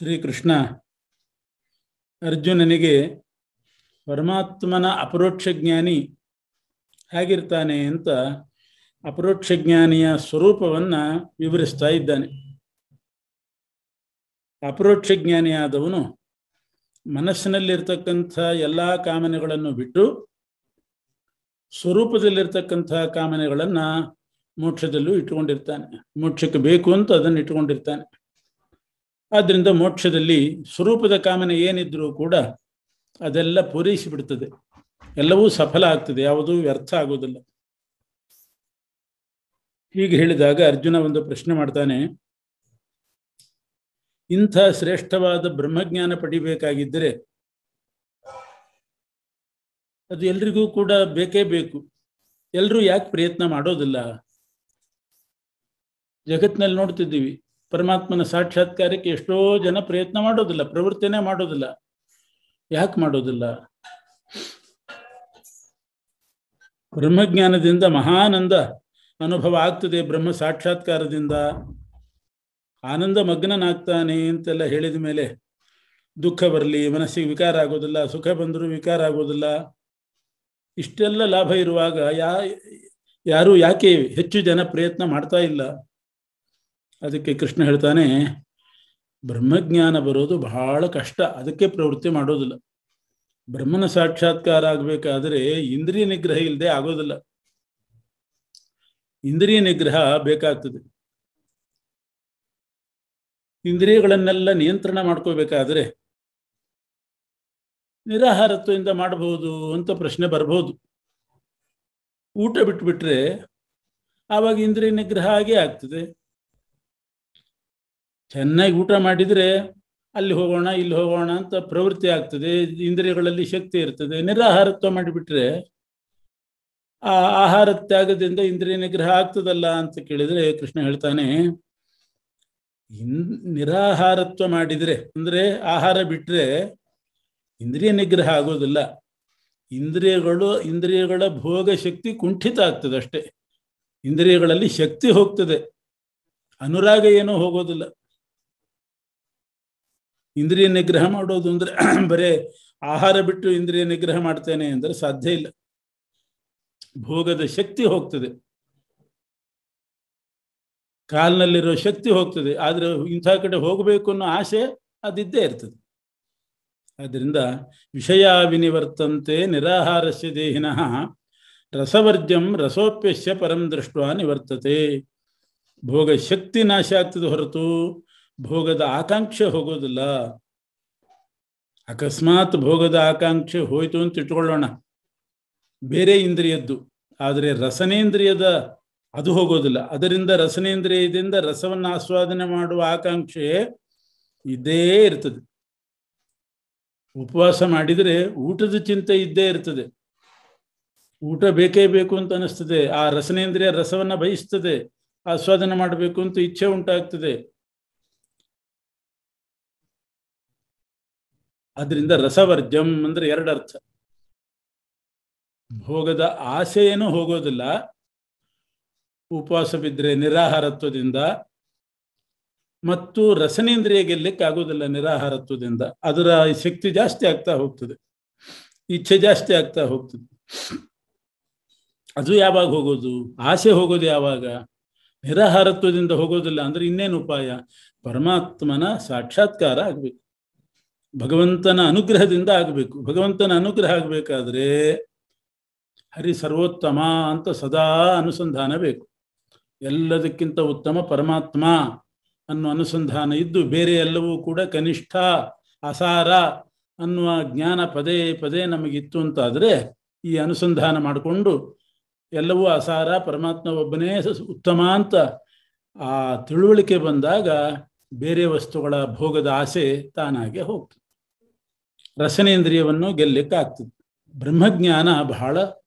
ಶ್ರೀಕೃಷ್ಣ ಅರ್ಜುನನಿಗೆ ಪರಮಾತ್ಮನ ಅಪರೋಕ್ಷ ಜ್ಞಾನಿ ಹೇಗಿರ್ತಾನೆ ಅಂತ ಅಪರೋಕ್ಷ ಜ್ಞಾನಿಯ ಸ್ವರೂಪವನ್ನು ವಿವರಿಸ್ತಾ ಇದ್ದಾನೆ. ಅಪರೋಕ್ಷ ಜ್ಞಾನಿಯಾದವನು ಮನಸ್ಸಿನಲ್ಲಿರ್ತಕ್ಕಂಥ ಎಲ್ಲ ಕಾಮನೆಗಳನ್ನು ಬಿಟ್ಟು ಸ್ವರೂಪದಲ್ಲಿರ್ತಕ್ಕಂಥ ಕಾಮನೆಗಳನ್ನು ಮೋಕ್ಷದಲ್ಲೂ ಇಟ್ಟುಕೊಂಡಿರ್ತಾನೆ. ಮೋಕ್ಷಕ್ಕೆ ಬೇಕು ಅಂತ ಅದನ್ನು ಇಟ್ಟುಕೊಂಡಿರ್ತಾನೆ. ಆದ್ದರಿಂದ ಮೋಕ್ಷದಲ್ಲಿ ಸ್ವರೂಪದ ಕಾಮನೆ ಏನಿದ್ರೂ ಕೂಡ ಅದೆಲ್ಲ ಪೂರೈಸಿಬಿಡ್ತದೆ, ಎಲ್ಲವೂ ಸಫಲ ಆಗ್ತದೆ, ಯಾವುದೂ ವ್ಯರ್ಥ ಆಗೋದಿಲ್ಲ. ಹೀಗೆ ಹೇಳಿದಾಗ ಅರ್ಜುನ ಒಂದು ಪ್ರಶ್ನೆ ಮಾಡ್ತಾನೆ. ಇಂಥ ಶ್ರೇಷ್ಠವಾದ ಬ್ರಹ್ಮಜ್ಞಾನ ಪಡಿಬೇಕಾಗಿದ್ದರೆ ಅದು ಎಲ್ರಿಗೂ ಕೂಡ ಬೇಕೇ ಬೇಕು. ಎಲ್ಲರೂ ಯಾಕೆ ಪ್ರಯತ್ನ ಮಾಡೋದಿಲ್ಲ? ಜಗತ್ತಿನಲ್ಲಿ ನೋಡ್ತಿದ್ದೀವಿ, ಪರಮಾತ್ಮನ ಸಾಕ್ಷಾತ್ಕಾರಕ್ಕೆ ಎಷ್ಟೋ ಜನ ಪ್ರಯತ್ನ ಮಾಡೋದಿಲ್ಲ, ಪ್ರವೃತ್ತಿನೇ ಮಾಡೋದಿಲ್ಲ. ಯಾಕೆ ಮಾಡೋದಿಲ್ಲ? ಬ್ರಹ್ಮಜ್ಞಾನದಿಂದ ಮಹಾನಂದ ಅನುಭವ ಆಗ್ತದೆ. ಬ್ರಹ್ಮ ಸಾಕ್ಷಾತ್ಕಾರದಿಂದ ಆನಂದ ಮಗ್ನನಾಗ್ತಾನೆ ಅಂತೆಲ್ಲ ಹೇಳಿದ ಮೇಲೆ ದುಃಖ ಬರಲಿ, ಮನಸ್ಸಿಗೆ ವಿಕಾರ ಆಗೋದಿಲ್ಲ, ಸುಖ ಬಂದರೂ ವಿಕಾರ ಆಗೋದಿಲ್ಲ. ಇಷ್ಟೆಲ್ಲ ಲಾಭ ಇರುವಾಗ ಯಾರು ಯಾಕೆ ಹೆಚ್ಚು ಜನ ಪ್ರಯತ್ನ ಮಾಡ್ತಾ ಇಲ್ಲ? ಅದಕ್ಕೆ ಕೃಷ್ಣ ಹೇಳ್ತಾನೆ, ಬ್ರಹ್ಮಜ್ಞಾನ ಬರೋದು ಬಹಳ ಕಷ್ಟ, ಅದಕ್ಕೆ ಪ್ರವೃತ್ತಿ ಮಾಡೋದಿಲ್ಲ. ಬ್ರಹ್ಮನ ಸಾಕ್ಷಾತ್ಕಾರ ಆಗಬೇಕಾದ್ರೆ ಇಂದ್ರಿಯ ನಿಗ್ರಹ ಇಲ್ಲದೆ ಆಗೋದಿಲ್ಲ. ಇಂದ್ರಿಯ ನಿಗ್ರಹ ಬೇಕಾಗ್ತದೆ. ಇಂದ್ರಿಯಗಳನ್ನೆಲ್ಲ ನಿಯಂತ್ರಣ ಮಾಡ್ಕೋಬೇಕಾದ್ರೆ ನಿರಾಹಾರತ್ವದಿಂದ ಮಾಡಬಹುದು ಅಂತ ಪ್ರಶ್ನೆ ಬರಬಹುದು. ಊಟ ಬಿಟ್ಬಿಟ್ರೆ ಆವಾಗ ಇಂದ್ರಿಯ ನಿಗ್ರಹ ಆಗೇ ಆಗ್ತದೆ. ಚೆನ್ನಾಗಿ ಊಟ ಮಾಡಿದರೆ ಅಲ್ಲಿ ಹೋಗೋಣ ಇಲ್ಲಿ ಹೋಗೋಣ ಅಂತ ಪ್ರವೃತ್ತಿ ಆಗ್ತದೆ, ಇಂದ್ರಿಯಗಳಲ್ಲಿ ಶಕ್ತಿ ಇರ್ತದೆ. ನಿರಾಹಾರತ್ವ ಮಾಡಿಬಿಟ್ರೆ ಆ ಆಹಾರ ತ್ಯಾಗದಿಂದ ಇಂದ್ರಿಯ ನಿಗ್ರಹ ಆಗ್ತದಲ್ಲ ಅಂತ ಕೇಳಿದರೆ ಕೃಷ್ಣ ಹೇಳ್ತಾನೆ, ನಿರಾಹಾರತ್ವ ಮಾಡಿದರೆ ಅಂದರೆ ಆಹಾರ ಬಿಟ್ಟರೆ ಇಂದ್ರಿಯ ನಿಗ್ರಹ ಆಗೋದಿಲ್ಲ. ಇಂದ್ರಿಯಗಳ ಭೋಗ ಶಕ್ತಿ ಕುಂಠಿತ ಆಗ್ತದೆ ಅಷ್ಟೇ. ಇಂದ್ರಿಯಗಳಲ್ಲಿ ಶಕ್ತಿ ಹೋಗ್ತದೆ, ಅನುರಾಗ ಏನೂ ಹೋಗೋದಿಲ್ಲ. ಇಂದ್ರಿಯ ನಿಗ್ರಹ ಮಾಡೋದು ಅಂದರೆ ಬರೇ ಆಹಾರ ಬಿಟ್ಟು ಇಂದ್ರಿಯ ನಿಗ್ರಹ ಮಾಡ್ತೇನೆ ಅಂದರೆ ಸಾಧ್ಯ ಇಲ್ಲ. ಭೋಗದ ಶಕ್ತಿ ಹೋಗ್ತದೆ, ಕಾಲಿನಲ್ಲಿರೋ ಶಕ್ತಿ ಹೋಗ್ತದೆ, ಆದರೆ ಇಂಥ ಕಡೆ ಹೋಗಬೇಕು ಅನ್ನೋ ಆಸೆ ಅದಿದ್ದೇ ಇರ್ತದೆ. ಆದ್ದರಿಂದ ವಿಷಯ ವಿನಿವರ್ತಂತೆ ನಿರಾಹಾರಸ್ಯ ದೇಹಿನಃ ರಸವರ್ಜಂ ರಸೋಪ್ಯಸ್ಯ ಪರಂ ದೃಷ್ಟ್ವಾ ನಿವರ್ತತೆ. ಭೋಗ ಶಕ್ತಿ ನಾಶ ಆಗ್ತದೆ ಹೊರತು ಭೋಗದ ಆಕಾಂಕ್ಷೆ ಹೋಗೋದಿಲ್ಲ. ಅಕಸ್ಮಾತ್ ಭೋಗದ ಆಕಾಂಕ್ಷೆ ಹೋಯ್ತು ಅಂತ ಇಟ್ಕೊಳ್ಳೋಣ, ಬೇರೆ ಇಂದ್ರಿಯದ್ದು, ಆದರೆ ರಸನೇಂದ್ರಿಯದ ಅದು ಹೋಗೋದಿಲ್ಲ. ಅದರಿಂದ ರಸನೇಂದ್ರಿಯದಿಂದ ರಸವನ್ನು ಆಸ್ವಾದನೆ ಮಾಡುವ ಆಕಾಂಕ್ಷೆ ಇದ್ದೇ ಇರ್ತದೆ. ಉಪವಾಸ ಮಾಡಿದರೆ ಊಟದ ಚಿಂತೆ ಇದ್ದೇ ಇರ್ತದೆ. ಊಟ ಬೇಕೇ ಬೇಕು ಅಂತ ಅನಿಸ್ತದೆ. ಆ ರಸನೇಂದ್ರಿಯ ರಸವನ್ನು ಬಯಸ್ತದೆ, ಆಸ್ವಾದನೆ ಮಾಡಬೇಕು ಅಂತ ಇಚ್ಛೆ ಉಂಟಾಗ್ತದೆ. ಅದರಿಂದ ರಸವರ್ಜಂ ಅಂದ್ರೆ ಎರಡರ್ಥ. ಭೋಗದ ಆಸೆ ಏನೂ ಹೋಗೋದಿಲ್ಲ ಉಪವಾಸ ಬಿದ್ದರೆ ನಿರಾಹಾರತ್ವದಿಂದ, ಮತ್ತು ರಸನೇಂದ್ರಿಯ ಗೆಲ್ಲಕ್ಕೆ ಆಗೋದಿಲ್ಲ ನಿರಾಹಾರತ್ವದಿಂದ. ಅದರ ಶಕ್ತಿ ಜಾಸ್ತಿ ಆಗ್ತಾ ಹೋಗ್ತದೆ, ಇಚ್ಛೆ ಜಾಸ್ತಿ ಆಗ್ತಾ ಹೋಗ್ತದೆ. ಅದು ಯಾವಾಗ ಹೋಗೋದು? ಆಸೆ ಹೋಗೋದು ಯಾವಾಗ? ನಿರಾಹಾರತ್ವದಿಂದ ಹೋಗೋದಿಲ್ಲ. ಅಂದ್ರೆ ಇನ್ನೇನು ಉಪಾಯ? ಪರಮಾತ್ಮನ ಸಾಕ್ಷಾತ್ಕಾರ ಆಗಬೇಕು, ಭಗವಂತನ ಅನುಗ್ರಹದಿಂದ ಆಗಬೇಕು. ಭಗವಂತನ ಅನುಗ್ರಹ ಆಗಬೇಕಾದ್ರೆ ಹರಿ ಸರ್ವೋತ್ತಮ ಅಂತ ಸದಾ ಅನುಸಂಧಾನ ಬೇಕು. ಎಲ್ಲದಕ್ಕಿಂತ ಉತ್ತಮ ಪರಮಾತ್ಮ ಅನ್ನುವ ಅನುಸಂಧಾನ ಇದ್ದು, ಬೇರೆ ಎಲ್ಲವೂ ಕೂಡ ಕನಿಷ್ಠ ಅಸಾರ ಅನ್ನುವ ಜ್ಞಾನ ಪದೇ ಪದೇ ನಮಗಿತ್ತು ಅಂತಾದರೆ, ಈ ಅನುಸಂಧಾನ ಮಾಡಿಕೊಂಡು ಎಲ್ಲವೂ ಅಸಾರ, ಪರಮಾತ್ಮ ಒಬ್ಬನೇ ಉತ್ತಮ ಅಂತ ಆ ತಿಳುವಳಿಕೆ ಬಂದಾಗ ಬೇರೆ ವಸ್ತುಗಳ ಭೋಗದ ಆಸೆ ತಾನಾಗೆ ಹೋಗ್ತದೆ. ರಸನೇಂದ್ರಿಯವನ್ನು ಗೆಲ್ಲಕ್ಕಾಗ್ತದೆ. ಬ್ರಹ್ಮಜ್ಞಾನ ಬಹಳ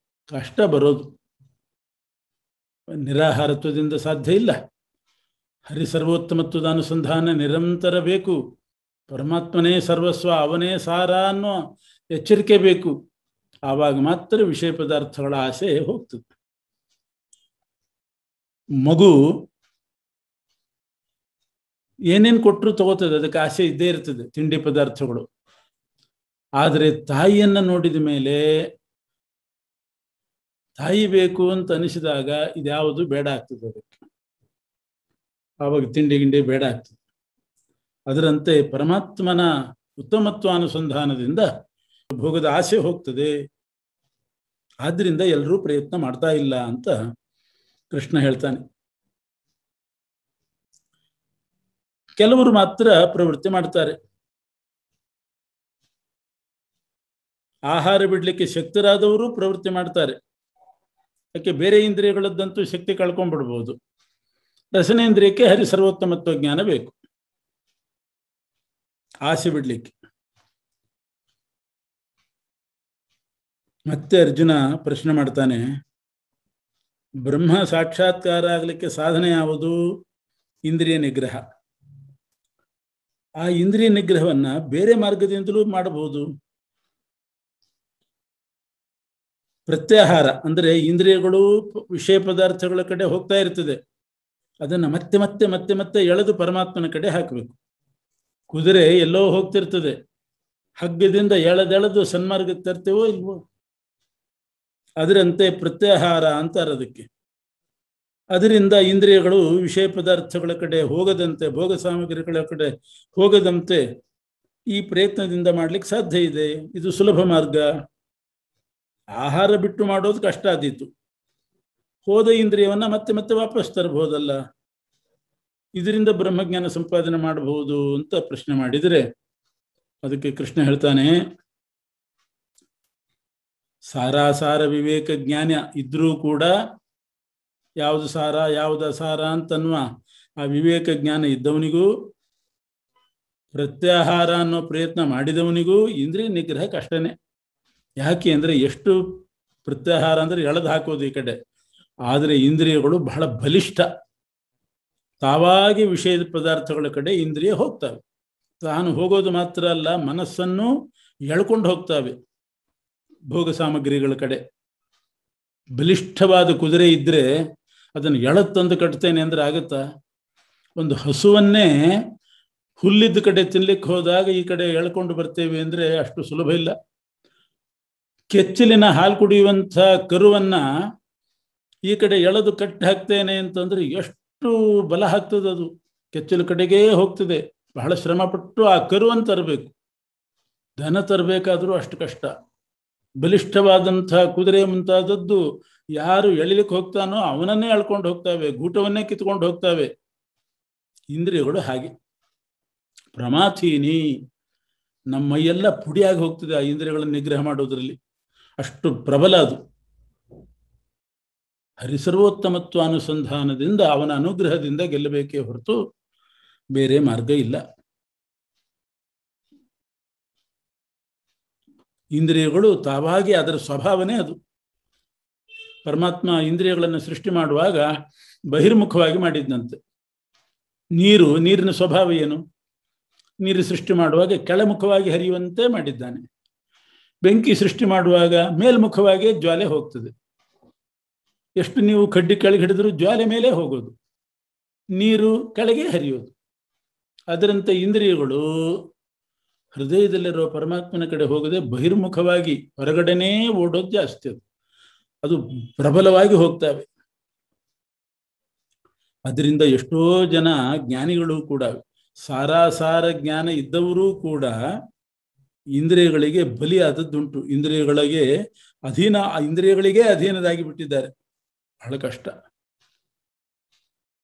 ಕಷ್ಟ ಬರೋದು, ನಿರಾಹಾರತ್ವದಿಂದ ಸಾಧ್ಯ ಇಲ್ಲ. ಹರಿ ಸರ್ವೋತ್ತಮತ್ವದ ಅನುಸಂಧಾನ ನಿರಂತರ ಬೇಕು. ಪರಮಾತ್ಮನೇ ಸರ್ವಸ್ವ, ಅವನೇ ಸಾರ ಅನ್ನೋ ಎಚ್ಚರಿಕೆ ಬೇಕು. ಆವಾಗ ಮಾತ್ರ ವಿಷಯ ಪದಾರ್ಥಗಳ ಆಸೆ ಹೋಗ್ತದೆ. ಮಗು ಏನೇನು ಕೊಟ್ಟರು ತಗೋತದೆ, ಅದಕ್ಕೆ ಆಸೆ ಇದ್ದೇ ಇರ್ತದೆ ತಿಂಡಿ ಪದಾರ್ಥಗಳು. ಆದರೆ ತಾಯಿಯನ್ನ ನೋಡಿದ ಮೇಲೆ, ತಾಯಿ ಬೇಕು ಅಂತ ಅನಿಸಿದಾಗ ಇದ್ಯಾವುದು ಬೇಡ ಆಗ್ತದೆ ಅದಕ್ಕೆ, ಆವಾಗ ತಿಂಡಿ ಗಿಂಡಿ ಬೇಡ ಆಗ್ತದೆ. ಅದರಂತೆ ಪರಮಾತ್ಮನ ಉತ್ತಮತ್ವಾನುಸಂಧಾನದಿಂದ ಭೋಗದ ಆಸೆ ಹೋಗ್ತದೆ. ಆದ್ರಿಂದ ಎಲ್ಲರೂ ಪ್ರಯತ್ನ ಮಾಡ್ತಾ ಇಲ್ಲ ಅಂತ ಕೃಷ್ಣ ಹೇಳ್ತಾನೆ. ಕೆಲವರು ಮಾತ್ರ ಪ್ರವೃತ್ತಿ ಮಾಡ್ತಾರೆ. ಆಹಾರ ಬಿಡ್ಲಿಕ್ಕೆ ಶಕ್ತರಾದವರು ಪ್ರವೃತ್ತಿ ಮಾಡ್ತಾರೆ. ಯಾಕೆ ಬೇರೆ ಇಂದ್ರಿಯಗಳದ್ದಂತೂ ಶಕ್ತಿ ಕಳ್ಕೊಂಡ್ಬಿಡ್ಬೋದು. ರಸನೇಂದ್ರಿಯಕ್ಕೆ ಹರಿ ಸರ್ವೋತ್ತಮತ್ವ ಜ್ಞಾನ ಬೇಕು ಆಸೆ ಬಿಡ್ಲಿಕ್ಕೆ. ಮತ್ತೆ ಅರ್ಜುನ ಪ್ರಶ್ನೆ ಮಾಡ್ತಾನೆ, ಬ್ರಹ್ಮ ಸಾಕ್ಷಾತ್ಕಾರ ಆಗಲಿಕ್ಕೆ ಸಾಧನೆ ಯಾವುದು? ಇಂದ್ರಿಯ ನಿಗ್ರಹ. ಆ ಇಂದ್ರಿಯ ನಿಗ್ರಹವನ್ನ ಬೇರೆ ಮಾರ್ಗದಿಂದಲೂ ಮಾಡಬಹುದು. ಪ್ರತ್ಯಾಹಾರ ಅಂದರೆ ಇಂದ್ರಿಯಗಳು ವಿಷಯ ಪದಾರ್ಥಗಳ ಕಡೆ ಹೋಗ್ತಾ ಇರ್ತದೆ, ಅದನ್ನು ಮತ್ತೆ ಮತ್ತೆ ಮತ್ತೆ ಮತ್ತೆ ಎಳೆದು ಪರಮಾತ್ಮನ ಕಡೆ ಹಾಕಬೇಕು. ಕುದುರೆ ಎಲ್ಲೋ ಹೋಗ್ತಿರ್ತದೆ, ಹಗ್ಗದಿಂದ ಎಳೆದೆಳೆದು ಸನ್ಮಾರ್ಗಕ್ಕೆ ತರ್ತೇವೋ ಇಲ್ವೋ? ಅದರಂತೆ ಪ್ರತ್ಯಾಹಾರ ಅಂತಾರೆ ಅದಕ್ಕೆ. ಅದರಿಂದ ಇಂದ್ರಿಯಗಳು ವಿಷಯ ಪದಾರ್ಥಗಳ ಕಡೆ ಹೋಗದಂತೆ, ಭೋಗ ಸಾಮಗ್ರಿಗಳ ಕಡೆ ಹೋಗದಂತೆ ಈ ಪ್ರಯತ್ನದಿಂದ ಮಾಡ್ಲಿಕ್ಕೆ ಸಾಧ್ಯ ಇದೆ. ಇದು ಸುಲಭ ಮಾರ್ಗ. ಆಹಾರ ಬಿಟ್ಟು ಮಾಡೋದು ಕಷ್ಟ ಆದೀತು, ಹೋದ ಇಂದ್ರಿಯವನ್ನ ಮತ್ತೆ ಮತ್ತೆ ವಾಪಸ್ ತರಬಹುದಲ್ಲ, ಇದರಿಂದ ಬ್ರಹ್ಮಜ್ಞಾನ ಸಂಪಾದನೆ ಮಾಡಬಹುದು ಅಂತ ಪ್ರಶ್ನೆ ಮಾಡಿದರೆ ಅದಕ್ಕೆ ಕೃಷ್ಣ ಹೇಳ್ತಾನೆ, ಸಾರಾಸಾರ ವಿವೇಕ ಜ್ಞಾನ ಇದ್ರೂ ಕೂಡ ಯಾವುದು ಸಾರ ಯಾವುದು ಅಸಾರ ಅಂತನ್ನುವ ಆ ವಿವೇಕ ಜ್ಞಾನ ಇದ್ದವನಿಗೂ, ಪ್ರತ್ಯಾಹಾರ ಅನ್ನೋ ಪ್ರಯತ್ನ ಮಾಡಿದವನಿಗೂ ಇಂದ್ರಿಯ ನಿಗ್ರಹ ಕಷ್ಟನೇ. ಯಾಕೆ ಅಂದರೆ ಎಷ್ಟು ಪ್ರತ್ಯಾಹಾರ ಅಂದರೆ ಎಳೆದು ಹಾಕೋದು ಈ ಕಡೆ, ಆದರೆ ಇಂದ್ರಿಯಗಳು ಬಹಳ ಬಲಿಷ್ಠ. ತಾವಾಗಿ ವಿಷಯದ ಪದಾರ್ಥಗಳ ಕಡೆ ಇಂದ್ರಿಯ ಹೋಗ್ತವೆ. ತಾನು ಹೋಗೋದು ಮಾತ್ರ ಅಲ್ಲ, ಮನಸ್ಸನ್ನು ಎಳ್ಕೊಂಡು ಹೋಗ್ತವೆ ಭೋಗ ಸಾಮಗ್ರಿಗಳ ಕಡೆ. ಬಲಿಷ್ಠವಾದ ಕುದುರೆ ಇದ್ರೆ ಅದನ್ನು ಎಳತ್ತಂದು ಕಟ್ತೇನೆ ಅಂದ್ರೆ ಆಗುತ್ತಾ? ಒಂದು ಹಸುವನ್ನೇ ಹುಲ್ಲಿದ್ದ ಕಡೆ ತಿನ್ಲಿಕ್ಕೆ ಹೋದಾಗ ಈ ಕಡೆ ಎಳ್ಕೊಂಡು ಬರ್ತೇವೆ ಅಂದ್ರೆ ಅಷ್ಟು ಸುಲಭ ಇಲ್ಲ. ಕೆಚ್ಚಲಿನ ಹಾಲು ಕುಡಿಯುವಂಥ ಕರುವನ್ನ ಈ ಕಡೆ ಎಳೆದು ಕಟ್ಟಿ ಹಾಕ್ತೇನೆ ಅಂತಂದ್ರೆ ಎಷ್ಟು ಬಲ ಹಾಕ್ತದೆ, ಅದು ಕೆಚ್ಚಲು ಕಡೆಗೇ ಹೋಗ್ತದೆ. ಬಹಳ ಶ್ರಮಪಟ್ಟು ಆ ಕರುವನ್ನು ತರಬೇಕು. ದನ ತರಬೇಕಾದ್ರೂ ಅಷ್ಟು ಕಷ್ಟ. ಬಲಿಷ್ಠವಾದಂಥ ಕುದುರೆ ಮುಂತಾದದ್ದು ಯಾರು ಎಳಿಲಿಕ್ಕೆ ಹೋಗ್ತಾನೋ ಅವನನ್ನೇ ಎಳ್ಕೊಂಡು ಹೋಗ್ತಾವೆ, ಗೂಟವನ್ನೇ ಕಿತ್ಕೊಂಡು ಹೋಗ್ತಾವೆ. ಇಂದ್ರಿಯಗಳು ಹಾಗೆ ಪ್ರಮಾಥೀನಿ, ನಮ್ಮ ಮೈಯೆಲ್ಲ ಪುಡಿಯಾಗಿ ಹೋಗ್ತದೆ ಆ ಇಂದ್ರಿಯಗಳನ್ನು ನಿಗ್ರಹ ಮಾಡೋದ್ರಲ್ಲಿ, ಅಷ್ಟು ಪ್ರಬಲ ಅದು. ಹರಿಸರ್ವೋತ್ತಮತ್ವ ಅನುಸಂಧಾನದಿಂದ ಅವನ ಅನುಗ್ರಹದಿಂದ ಗೆಲ್ಲಬೇಕೇ ಹೊರತು ಬೇರೆ ಮಾರ್ಗ ಇಲ್ಲ. ಇಂದ್ರಿಯಗಳು ತಾವಾಗಿ ಅದರ ಸ್ವಭಾವನೇ ಅದು. ಪರಮಾತ್ಮ ಇಂದ್ರಿಯಗಳನ್ನು ಸೃಷ್ಟಿ ಮಾಡುವಾಗ ಬಹಿರ್ಮುಖವಾಗಿ ಮಾಡಿದ್ದಂತೆ. ನೀರಿನ ಸ್ವಭಾವ ಏನು? ನೀರು ಸೃಷ್ಟಿ ಮಾಡುವಾಗ ಕೆಳಮುಖವಾಗಿ ಹರಿಯುವಂತೆ ಮಾಡಿದ್ದಾನೆ. ಬೆಂಕಿ ಸೃಷ್ಟಿ ಮಾಡುವಾಗ ಮೇಲ್ಮುಖವಾಗಿ ಜ್ವಾಲೆ ಹೋಗ್ತದೆ. ಎಷ್ಟು ನೀವು ಕಡ್ಡಿ ಕೆಳಗೆ ಹಿಡಿದ್ರೂ ಜ್ವಾಲೆ ಮೇಲೆ ಹೋಗೋದು, ನೀರು ಕೆಳಗೆ ಹರಿಯೋದು. ಅದರಂತೆ ಇಂದ್ರಿಯಗಳು ಹೃದಯದಲ್ಲಿರುವ ಪರಮಾತ್ಮನ ಕಡೆ ಹೋಗದೆ ಬಹಿರ್ಮುಖವಾಗಿ ಹೊರಗಡೆನೇ ಓಡೋದು ಜಾಸ್ತಿ. ಅದು ಪ್ರಬಲವಾಗಿ ಹೋಗ್ತವೆ. ಅದರಿಂದ ಎಷ್ಟೋ ಜನ ಜ್ಞಾನಿಗಳು ಕೂಡ, ಸಾರಾಸಾರ ಜ್ಞಾನ ಇದ್ದವರೂ ಕೂಡ ಇಂದ್ರಿಯಗಳಿಗೆ ಬಲಿ ಆದದ್ದುಂಟು. ಇಂದ್ರಿಯಗಳಿಗೇ ಅಧೀನರಾಗಿ ಬಿಟ್ಟಿದ್ದಾರೆ. ಬಹಳ ಕಷ್ಟ.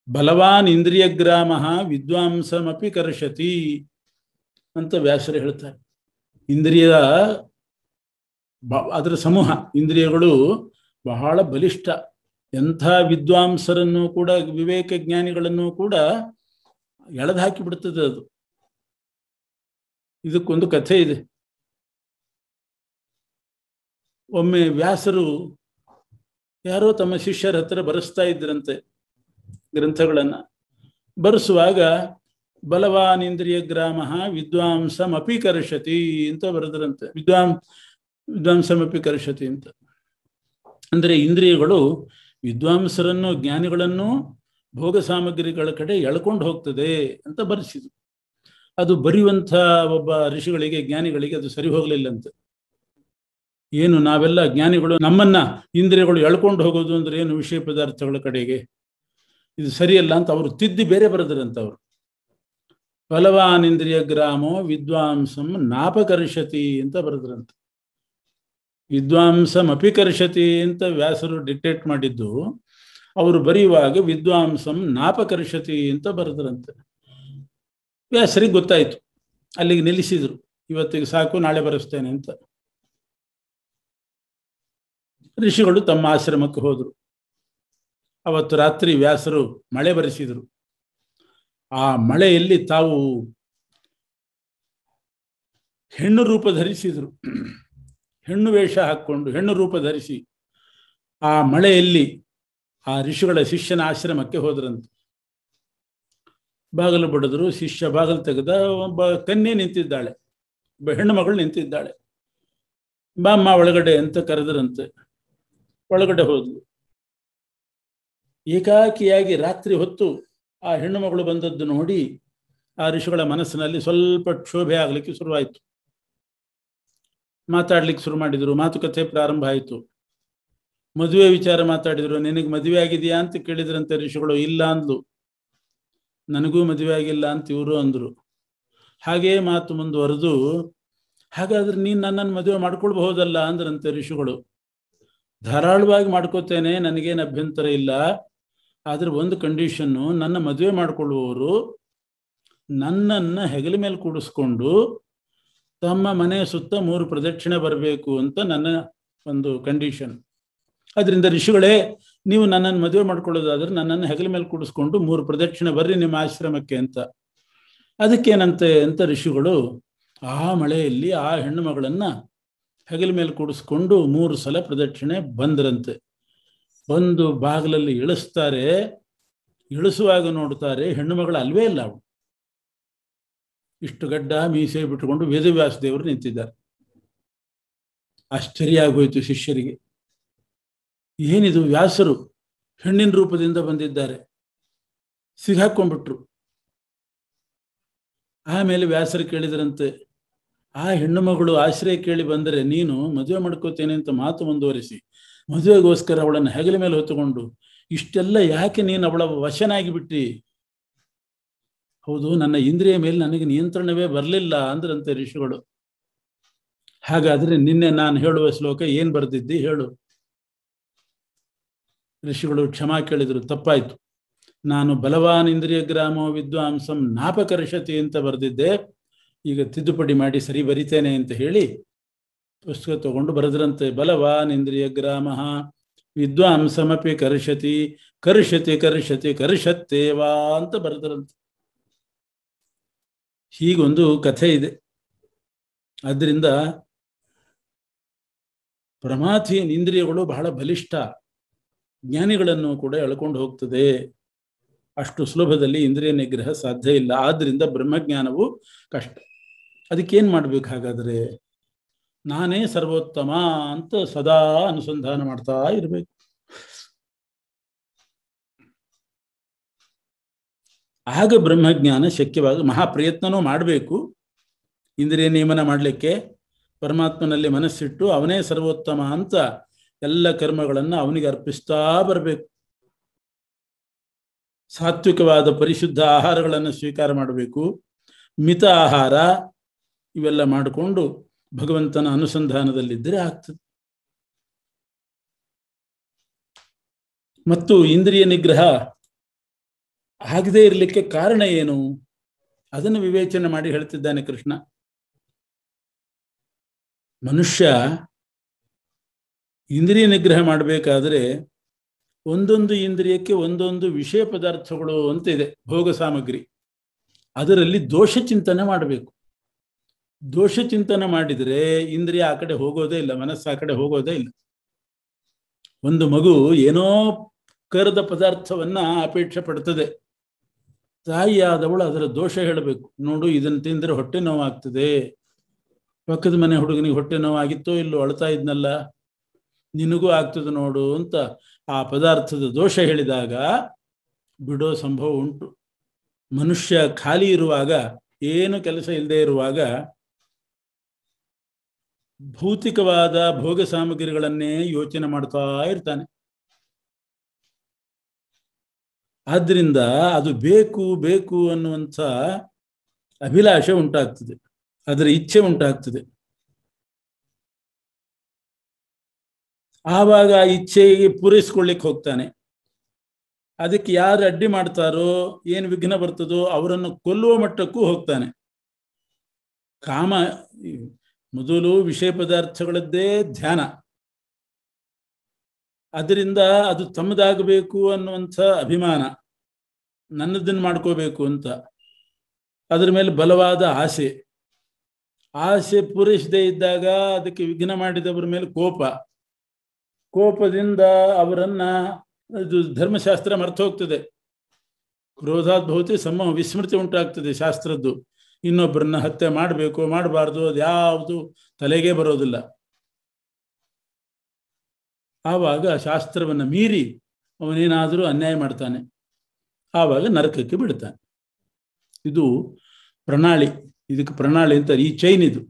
ಬಲವಾನ್ ಇಂದ್ರಿಯ ಗ್ರಾಮ ವಿದ್ವಾಂಸಮಪಿ ಕರ್ಷತಿ ಅಂತ ವ್ಯಾಸರು ಹೇಳ್ತಾರೆ. ಅದರ ಸಮೂಹ ಇಂದ್ರಿಯಗಳು ಬಹಳ ಬಲಿಷ್ಠ. ಎಂಥ ವಿದ್ವಾಂಸರನ್ನು ಕೂಡ, ವಿವೇಕ ಜ್ಞಾನಿಗಳನ್ನು ಕೂಡ ಎಳೆದು ಹಾಕಿ ಬಿಡ್ತದೆ ಅದು. ಇದಕ್ಕೊಂದು ಕಥೆ ಇದೆ. ಒಮ್ಮೆ ವ್ಯಾಸರು ಯಾರೋ ತಮ್ಮ ಶಿಷ್ಯರ ಹತ್ರ ಬರೆಸ್ತಾ ಇದ್ರಂತೆ ಗ್ರಂಥಗಳನ್ನ. ಬರೆಸುವಾಗ ಬಲವಾನ್ ಇಂದ್ರಿಯ ಗ್ರಾಮ ವಿದ್ವಾಂಸಮಪಿ ಕರ್ಷತಿ ಅಂತ ಬರೆದ್ರಂತೆ. ವಿದ್ವಾಂಸಮಪಿ ಕರ್ಷತಿ ಅಂತ ಅಂದ್ರೆ ಇಂದ್ರಿಯಗಳು ವಿದ್ವಾಂಸರನ್ನು, ಜ್ಞಾನಿಗಳನ್ನು ಭೋಗ ಸಾಮಗ್ರಿಗಳ ಕಡೆ ಎಳ್ಕೊಂಡು ಹೋಗ್ತದೆ ಅಂತ ಬರೆಸಿದ್ರು. ಅದು ಬರೆಯುವಂಥ ಒಬ್ಬ ಋಷಿಗಳಿಗೆ, ಜ್ಞಾನಿಗಳಿಗೆ ಅದು ಸರಿ ಹೋಗಲಿಲ್ಲಂತೆ. ಏನು ನಾವೆಲ್ಲ ಜ್ಞಾನಿಗಳು, ನಮ್ಮನ್ನ ಇಂದ್ರಿಯಗಳು ಎಳ್ಕೊಂಡು ಹೋಗೋದು ಅಂದ್ರೆ ಏನು, ವಿಷಯ ಪದಾರ್ಥಗಳ ಕಡೆಗೆ, ಇದು ಸರಿಯಲ್ಲ ಅಂತ ಅವರು ತಿದ್ದಿ ಬೇರೆ ಬರೆದ್ರಂತ. ಅವರು ಬಲವಾನ್ ಇಂದ್ರಿಯ ಗ್ರಾಮೋ ವಿದ್ವಾಂಸಂ ನಾಪಕರ್ಷತಿ ಅಂತ ಬರೆದ್ರಂತ. ವಿದ್ವಾಂಸಂ ಅಪಿಕರ್ಷತಿ ಅಂತ ವ್ಯಾಸರು ಡಿಕ್ಟೇಟ್ ಮಾಡಿದ್ದು, ಅವರು ಬರೆಯುವಾಗ ವಿದ್ವಾಂಸಂ ನಾಪಕರ್ಷತಿ ಅಂತ ಬರೆದ್ರಂತೆ. ವ್ಯಾಸರಿಗೆ ಗೊತ್ತಾಯ್ತು, ಅಲ್ಲಿಗೆ ನಿಲ್ಲಿಸಿದ್ರು. ಇವತ್ತಿಗೆ ಸಾಕು, ನಾಳೆ ಬರೆಸ್ತೇನೆ ಅಂತ. ಋಷಿಗಳು ತಮ್ಮ ಆಶ್ರಮಕ್ಕೆ ಹೋದರು. ಅವತ್ತು ರಾತ್ರಿ ವ್ಯಾಸರು ಮಳೆ ಬರೆಸಿದರು. ಆ ಮಳೆಯಲ್ಲಿ ತಾವು ಹೆಣ್ಣು ರೂಪ ಧರಿಸಿದರು. ಹೆಣ್ಣು ವೇಷ ಹಾಕ್ಕೊಂಡು ಹೆಣ್ಣು ರೂಪ ಧರಿಸಿ ಆ ಮಳೆಯಲ್ಲಿ ಆ ಋಷಿಗಳ ಶಿಷ್ಯನ ಆಶ್ರಮಕ್ಕೆ ಹೋದ್ರಂತೆ. ಬಾಗಿಲು ಬಡಿದ್ರು. ಶಿಷ್ಯ ಬಾಗಿಲು ತೆಗೆದ. ಒಬ್ಬ ಕನ್ಯೆ ನಿಂತಿದ್ದಾಳೆ, ಒಬ್ಬ ಹೆಣ್ಣು ಮಗಳು ನಿಂತಿದ್ದಾಳೆ. ಬಾಮ್ಮ ಒಳಗಡೆ ಅಂತ ಕರೆದ್ರಂತೆ. ಒಳಗಡೆ ಹೋದ್ಲು. ಏಕಾಕಿಯಾಗಿ ರಾತ್ರಿ ಹೊತ್ತು ಆ ಹೆಣ್ಣು ಮಗಳು ಬಂದದ್ದು ನೋಡಿ ಆ ಋಷಿಗಳ ಮನಸ್ಸಿನಲ್ಲಿ ಸ್ವಲ್ಪ ಕ್ಷೋಭೆ ಆಗ್ಲಿಕ್ಕೆ ಶುರುವಾಯಿತು. ಮಾತಾಡ್ಲಿಕ್ಕೆ ಶುರು ಮಾಡಿದ್ರು. ಮಾತುಕತೆ ಪ್ರಾರಂಭ ಆಯಿತು. ಮದುವೆ ವಿಚಾರ ಮಾತಾಡಿದ್ರು. ನಿನಗೆ ಮದುವೆ ಆಗಿದೆಯಾ ಅಂತ ಕೇಳಿದ್ರಂತೆ ಋಷಿಗಳು. ಇಲ್ಲ ಅಂದ್ಲು. ನನಗೂ ಮದುವೆ ಆಗಿಲ್ಲ ಅಂತ ಇವರು ಅಂದ್ರು. ಹಾಗೇ ಮಾತು ಮುಂದುವರೆದು, ಹಾಗಾದ್ರೆ ನೀನು ನನ್ನನ್ನು ಮದುವೆ ಮಾಡ್ಕೊಳ್ಬಹುದಲ್ಲ ಅಂದ್ರಂತೆ ಋಷಿಗಳು. ಧಾರಾಳವಾಗಿ ಮಾಡ್ಕೋತೇನೆ, ನನಗೇನು ಅಭ್ಯಂತರ ಇಲ್ಲ. ಆದ್ರೆ ಒಂದು ಕಂಡೀಷನ್ನು, ನನ್ನ ಮದುವೆ ಮಾಡ್ಕೊಳ್ಳುವವರು ನನ್ನನ್ನು ಹೆಗಲ ಮೇಲೆ ಕೂಡಿಸ್ಕೊಂಡು ತಮ್ಮ ಮನೆ ಸುತ್ತ 3 ಪ್ರದಕ್ಷಿಣೆ ಬರಬೇಕು ಅಂತ ನನ್ನ ಒಂದು ಕಂಡೀಷನ್. ಅದರಿಂದ ಋಷಿಗಳೇ, ನೀವು ನನ್ನನ್ನು ಮದುವೆ ಮಾಡ್ಕೊಳ್ಳೋದಾದ್ರೆ ನನ್ನನ್ನು ಹೆಗಲ ಮೇಲೆ ಕೂಡಿಸ್ಕೊಂಡು 3 ಪ್ರದಕ್ಷಿಣೆ ಬರ್ರಿ ನಿಮ್ಮ ಆಶ್ರಮಕ್ಕೆ ಅಂತ. ಅದಕ್ಕೇನಂತೆ ಅಂತ ಋಷಿಗಳು ಆ ಮಳೆಯಲ್ಲಿ ಆ ಹೆಣ್ಣು ಮಗಳನ್ನ ಹೆಗಲ ಮೇಲೆ ಕೂಡಿಸ್ಕೊಂಡು 3 ಸಲ ಪ್ರದಕ್ಷಿಣೆ ಬಂದ್ರಂತೆ. ಬಂದು ಬಾಗಿಲಲ್ಲಿ ಇಳಿಸ್ತಾರೆ. ಇಳಿಸುವಾಗ ನೋಡ್ತಾರೆ ಹೆಣ್ಣು ಮಗಳು ಅಲ್ವೇ ಇಲ್ಲ. ಅವಳು ಇಷ್ಟು ಗಡ್ಡ ಮೀಸೆ ಬಿಟ್ಟುಕೊಂಡು ವೇದವ್ಯಾಸ ದೇವರು ನಿಂತಿದ್ದಾರೆ. ಆಶ್ಚರ್ಯ ಆಗೋಯ್ತು ಶಿಷ್ಯರಿಗೆ. ಏನಿದು, ವ್ಯಾಸರು ಹೆಣ್ಣಿನ ರೂಪದಿಂದ ಬಂದಿದ್ದಾರೆ, ಸಿಗಾಕೊಂಡ್ಬಿಟ್ರು. ಆಮೇಲೆ ವ್ಯಾಸರು ಕೇಳಿದ್ರಂತೆ, ಆ ಹೆಣ್ಣು ಮಗಳು ಆಶ್ರಯ ಕೇಳಿ ಬಂದರೆ ನೀನು ಮದುವೆ ಮಾಡ್ಕೋತೇನೆ ಅಂತ ಮಾತು ಮುಂದುವರಿಸಿ ಮದುವೆಗೋಸ್ಕರ ಅವಳನ್ನು ಹೆಗಲ ಮೇಲೆ ಹೊತ್ತುಕೊಂಡು ಇಷ್ಟೆಲ್ಲ ಯಾಕೆ ನೀನು ಅವಳ ವಶನಾಗಿ ಬಿಟ್ಟಿ? ಹೌದು, ನನ್ನ ಇಂದ್ರಿಯ ಮೇಲೆ ನನಗೆ ನಿಯಂತ್ರಣವೇ ಬರಲಿಲ್ಲ ಅಂದ್ರಂತೆ ಋಷಿಗಳು. ಹಾಗಾದ್ರೆ ನಿನ್ನೆ ನಾನು ಹೇಳುವ ಶ್ಲೋಕ ಏನ್ ಬರ್ದಿದ್ದಿ ಹೇಳು. ಋಷಿಗಳು ಕ್ಷಮಾ ಕೇಳಿದ್ರು. ತಪ್ಪಾಯ್ತು, ನಾನು ಬಲವಾನ್ ಇಂದ್ರಿಯ ಗ್ರಾಮೋ ವಿದ್ವಾಂಸಂ ನಾಪಕರ್ಷತಿ ಅಂತ ಬರೆದಿದ್ದೆ, ಈಗ ತಿದ್ದುಪಡಿ ಮಾಡಿ ಸರಿ ಬರಿತೇನೆ ಅಂತ ಹೇಳಿ ಪುಸ್ತಕ ತಗೊಂಡು ಬರೆದ್ರಂತೆ. ಬಲವಾನ್ ಇಂದ್ರಿಯ ಗ್ರಾಮ ವಿದ್ವಾಂಸಮಪಿ ಕರ್ಷತಿ ಕರ್ಷತಿ ಕರ್ಷತಿ ಕರ್ಷತ್ತೇವಾ ಅಂತ ಬರೆದ್ರಂತೆ. ಹೀಗೊಂದು ಕಥೆ ಇದೆ. ಆದ್ದರಿಂದ ಪ್ರಮಾಥೀನ್ ಇಂದ್ರಿಯಗಳು ಬಹಳ ಬಲಿಷ್ಠ, ಜ್ಞಾನಿಗಳನ್ನು ಕೂಡ ಎಳ್ಕೊಂಡು ಹೋಗ್ತದೆ. ಅಷ್ಟು ಸುಲಭದಲ್ಲಿ ಇಂದ್ರಿಯ ನಿಗ್ರಹ ಸಾಧ್ಯ ಇಲ್ಲ. ಆದ್ರಿಂದ ಬ್ರಹ್ಮಜ್ಞಾನವು ಕಷ್ಟ. ಅದಕ್ಕೇನು ಮಾಡ್ಬೇಕು? ಹಾಗಾದರೆ ನಾನೇ ಸರ್ವೋತ್ತಮ ಅಂತ ಸದಾ ಅನುಸಂಧಾನ ಮಾಡ್ತಾ ಇರಬೇಕು. ಆಗ ಬ್ರಹ್ಮಜ್ಞಾನ ಶಕ್ಯವಾಗ ಮಹಾಪ್ರಯತ್ನನೂ ಮಾಡಬೇಕು. ಇಂದ್ರಿಯ ನಿಯಮನ ಮಾಡಲಿಕ್ಕೆ ಪರಮಾತ್ಮನಲ್ಲಿ ಮನಸ್ಸಿಟ್ಟು ಅವನೇ ಸರ್ವೋತ್ತಮ ಅಂತ ಎಲ್ಲ ಕರ್ಮಗಳನ್ನು ಅವನಿಗೆ ಅರ್ಪಿಸ್ತಾ ಬರಬೇಕು. ಸಾತ್ವಿಕವಾದ ಪರಿಶುದ್ಧ ಆಹಾರಗಳನ್ನು ಸ್ವೀಕಾರ ಮಾಡಬೇಕು. ಮಿತ ಆಹಾರ ಇವೆಲ್ಲ ಮಾಡಿಕೊಂಡು ಭಗವಂತನ ಅನುಸಂಧಾನದಲ್ಲಿದ್ದರೆ ಆಗ್ತದೆ. ಮತ್ತು ಇಂದ್ರಿಯ ನಿಗ್ರಹ ಆಗದೇ ಇರಲಿಕ್ಕೆ ಕಾರಣ ಏನು ಅದನ್ನು ವಿವೇಚನೆ ಮಾಡಿ ಹೇಳ್ತಿದ್ದಾನೆ ಕೃಷ್ಣ. ಮನುಷ್ಯ ಇಂದ್ರಿಯ ನಿಗ್ರಹ ಮಾಡಬೇಕಾದ್ರೆ ಒಂದೊಂದು ಇಂದ್ರಿಯಕ್ಕೆ ಒಂದೊಂದು ವಿಷಯ ಪದಾರ್ಥಗಳು ಅಂತ ಇದೆ, ಭೋಗ ಸಾಮಗ್ರಿ. ಅದರಲ್ಲಿ ದೋಷ ಚಿಂತನೆ ಮಾಡಬೇಕು. ದೋಷ ಚಿಂತನೆ ಮಾಡಿದರೆ ಇಂದ್ರಿಯ ಆ ಕಡೆ ಹೋಗೋದೇ ಇಲ್ಲ, ಮನಸ್ಸು ಆ ಕಡೆ ಹೋಗೋದೇ ಇಲ್ಲ. ಒಂದು ಮಗು ಏನೋ ಕರದ ಪದಾರ್ಥವನ್ನ ಅಪೇಕ್ಷೆ ಪಡ್ತದೆ. ತಾಯಿಯಾದವಳು ಅದರ ದೋಷ ಹೇಳಬೇಕು. ನೋಡು, ಇದನ್ನು ತಿಂದರೆ ಹೊಟ್ಟೆ ನೋವಾಗ್ತದೆ. ಪಕ್ಕದ ಮನೆ ಹುಡುಗನಿಗೆ ಹೊಟ್ಟೆ ನೋವಾಗಿತ್ತೋ ಇಲ್ಲೋ, ಅಳ್ತಾ ಇದ್ನಲ್ಲ, ನಿನಗೂ ಆಗ್ತದೆ ನೋಡು ಅಂತ ಆ ಪದಾರ್ಥದ ದೋಷ ಹೇಳಿದಾಗ ಬಿಡೋ ಸಂಭವ ಉಂಟು. ಮನುಷ್ಯ ಖಾಲಿ ಇರುವಾಗ, ಏನು ಕೆಲಸ ಇಲ್ಲದೆ ಇರುವಾಗ ಭೌತಿಕವಾದ ಭೋಗ ಸಾಮಗ್ರಿಗಳನ್ನೇ ಯೋಚನೆ ಮಾಡ್ತಾ ಇರ್ತಾನೆ. ಆದ್ದರಿಂದ ಅದು ಬೇಕು ಬೇಕು ಅನ್ನುವಂಥ ಅಭಿಲಾಷೆ ಉಂಟಾಗ್ತದೆ, ಅದರ ಇಚ್ಛೆ ಉಂಟಾಗ್ತದೆ. ಆವಾಗ ಆ ಇಚ್ಛೆಗೆ ಪೂರೈಸ್ಕೊಳ್ಳಿಕ್ಕೆ ಹೋಗ್ತಾನೆ. ಅದಕ್ಕೆ ಯಾರು ಅಡ್ಡಿ ಮಾಡ್ತಾರೋ, ಏನು ವಿಘ್ನ ಬರ್ತದೋ ಅವರನ್ನು ಕೊಲ್ಲುವ ಮಟ್ಟಕ್ಕೂ ಹೋಗ್ತಾನೆ. ಕಾಮ ಮೊದಲು ವಿಷಯ ಪದಾರ್ಥಗಳದ್ದೇ ಧ್ಯಾನ, ಅದರಿಂದ ಅದು ತಮ್ಮದಾಗಬೇಕು ಅನ್ನುವಂಥ ಅಭಿಮಾನ, ನನ್ನದನ್ನು ಮಾಡ್ಕೋಬೇಕು ಅಂತ. ಅದರ ಮೇಲೆ ಬಲವಾದ ಆಸೆ. ಆಸೆ ಪೂರೈಸದೇ ಇದ್ದಾಗ ಅದಕ್ಕೆ ವಿಘ್ನ ಮಾಡಿದವರ ಮೇಲೆ ಕೋಪ. ಕೋಪದಿಂದ ಅವರನ್ನ, ಇದು ಧರ್ಮಶಾಸ್ತ್ರ ಮರ್ತು ಹೋಗ್ತದೆ. ಕ್ರೋಧಾದ್ಭವತಿ ಸಮ ವಿಸ್ಮೃತಿ ಉಂಟಾಗ್ತದೆ ಶಾಸ್ತ್ರದ್ದು. ಇನ್ನೊಬ್ಬರನ್ನ ಹತ್ಯೆ ಮಾಡಬೇಕು ಮಾಡಬಾರ್ದು ಅದು ಯಾವುದು ತಲೆಗೆ ಬರೋದಿಲ್ಲ. ಆವಾಗ ಶಾಸ್ತ್ರವನ್ನು ಮೀರಿ ಅವನೇನಾದರೂ ಅನ್ಯಾಯ ಮಾಡ್ತಾನೆ, ಆವಾಗ ನರಕಕ್ಕೆ ಬಿಡ್ತಾನೆ. ಇದು ಪ್ರಣಾಳಿ, ಇದಕ್ಕೆ ಪ್ರಣಾಳಿ ಅಂತ ಈ ಚೈನ್ ಇದು.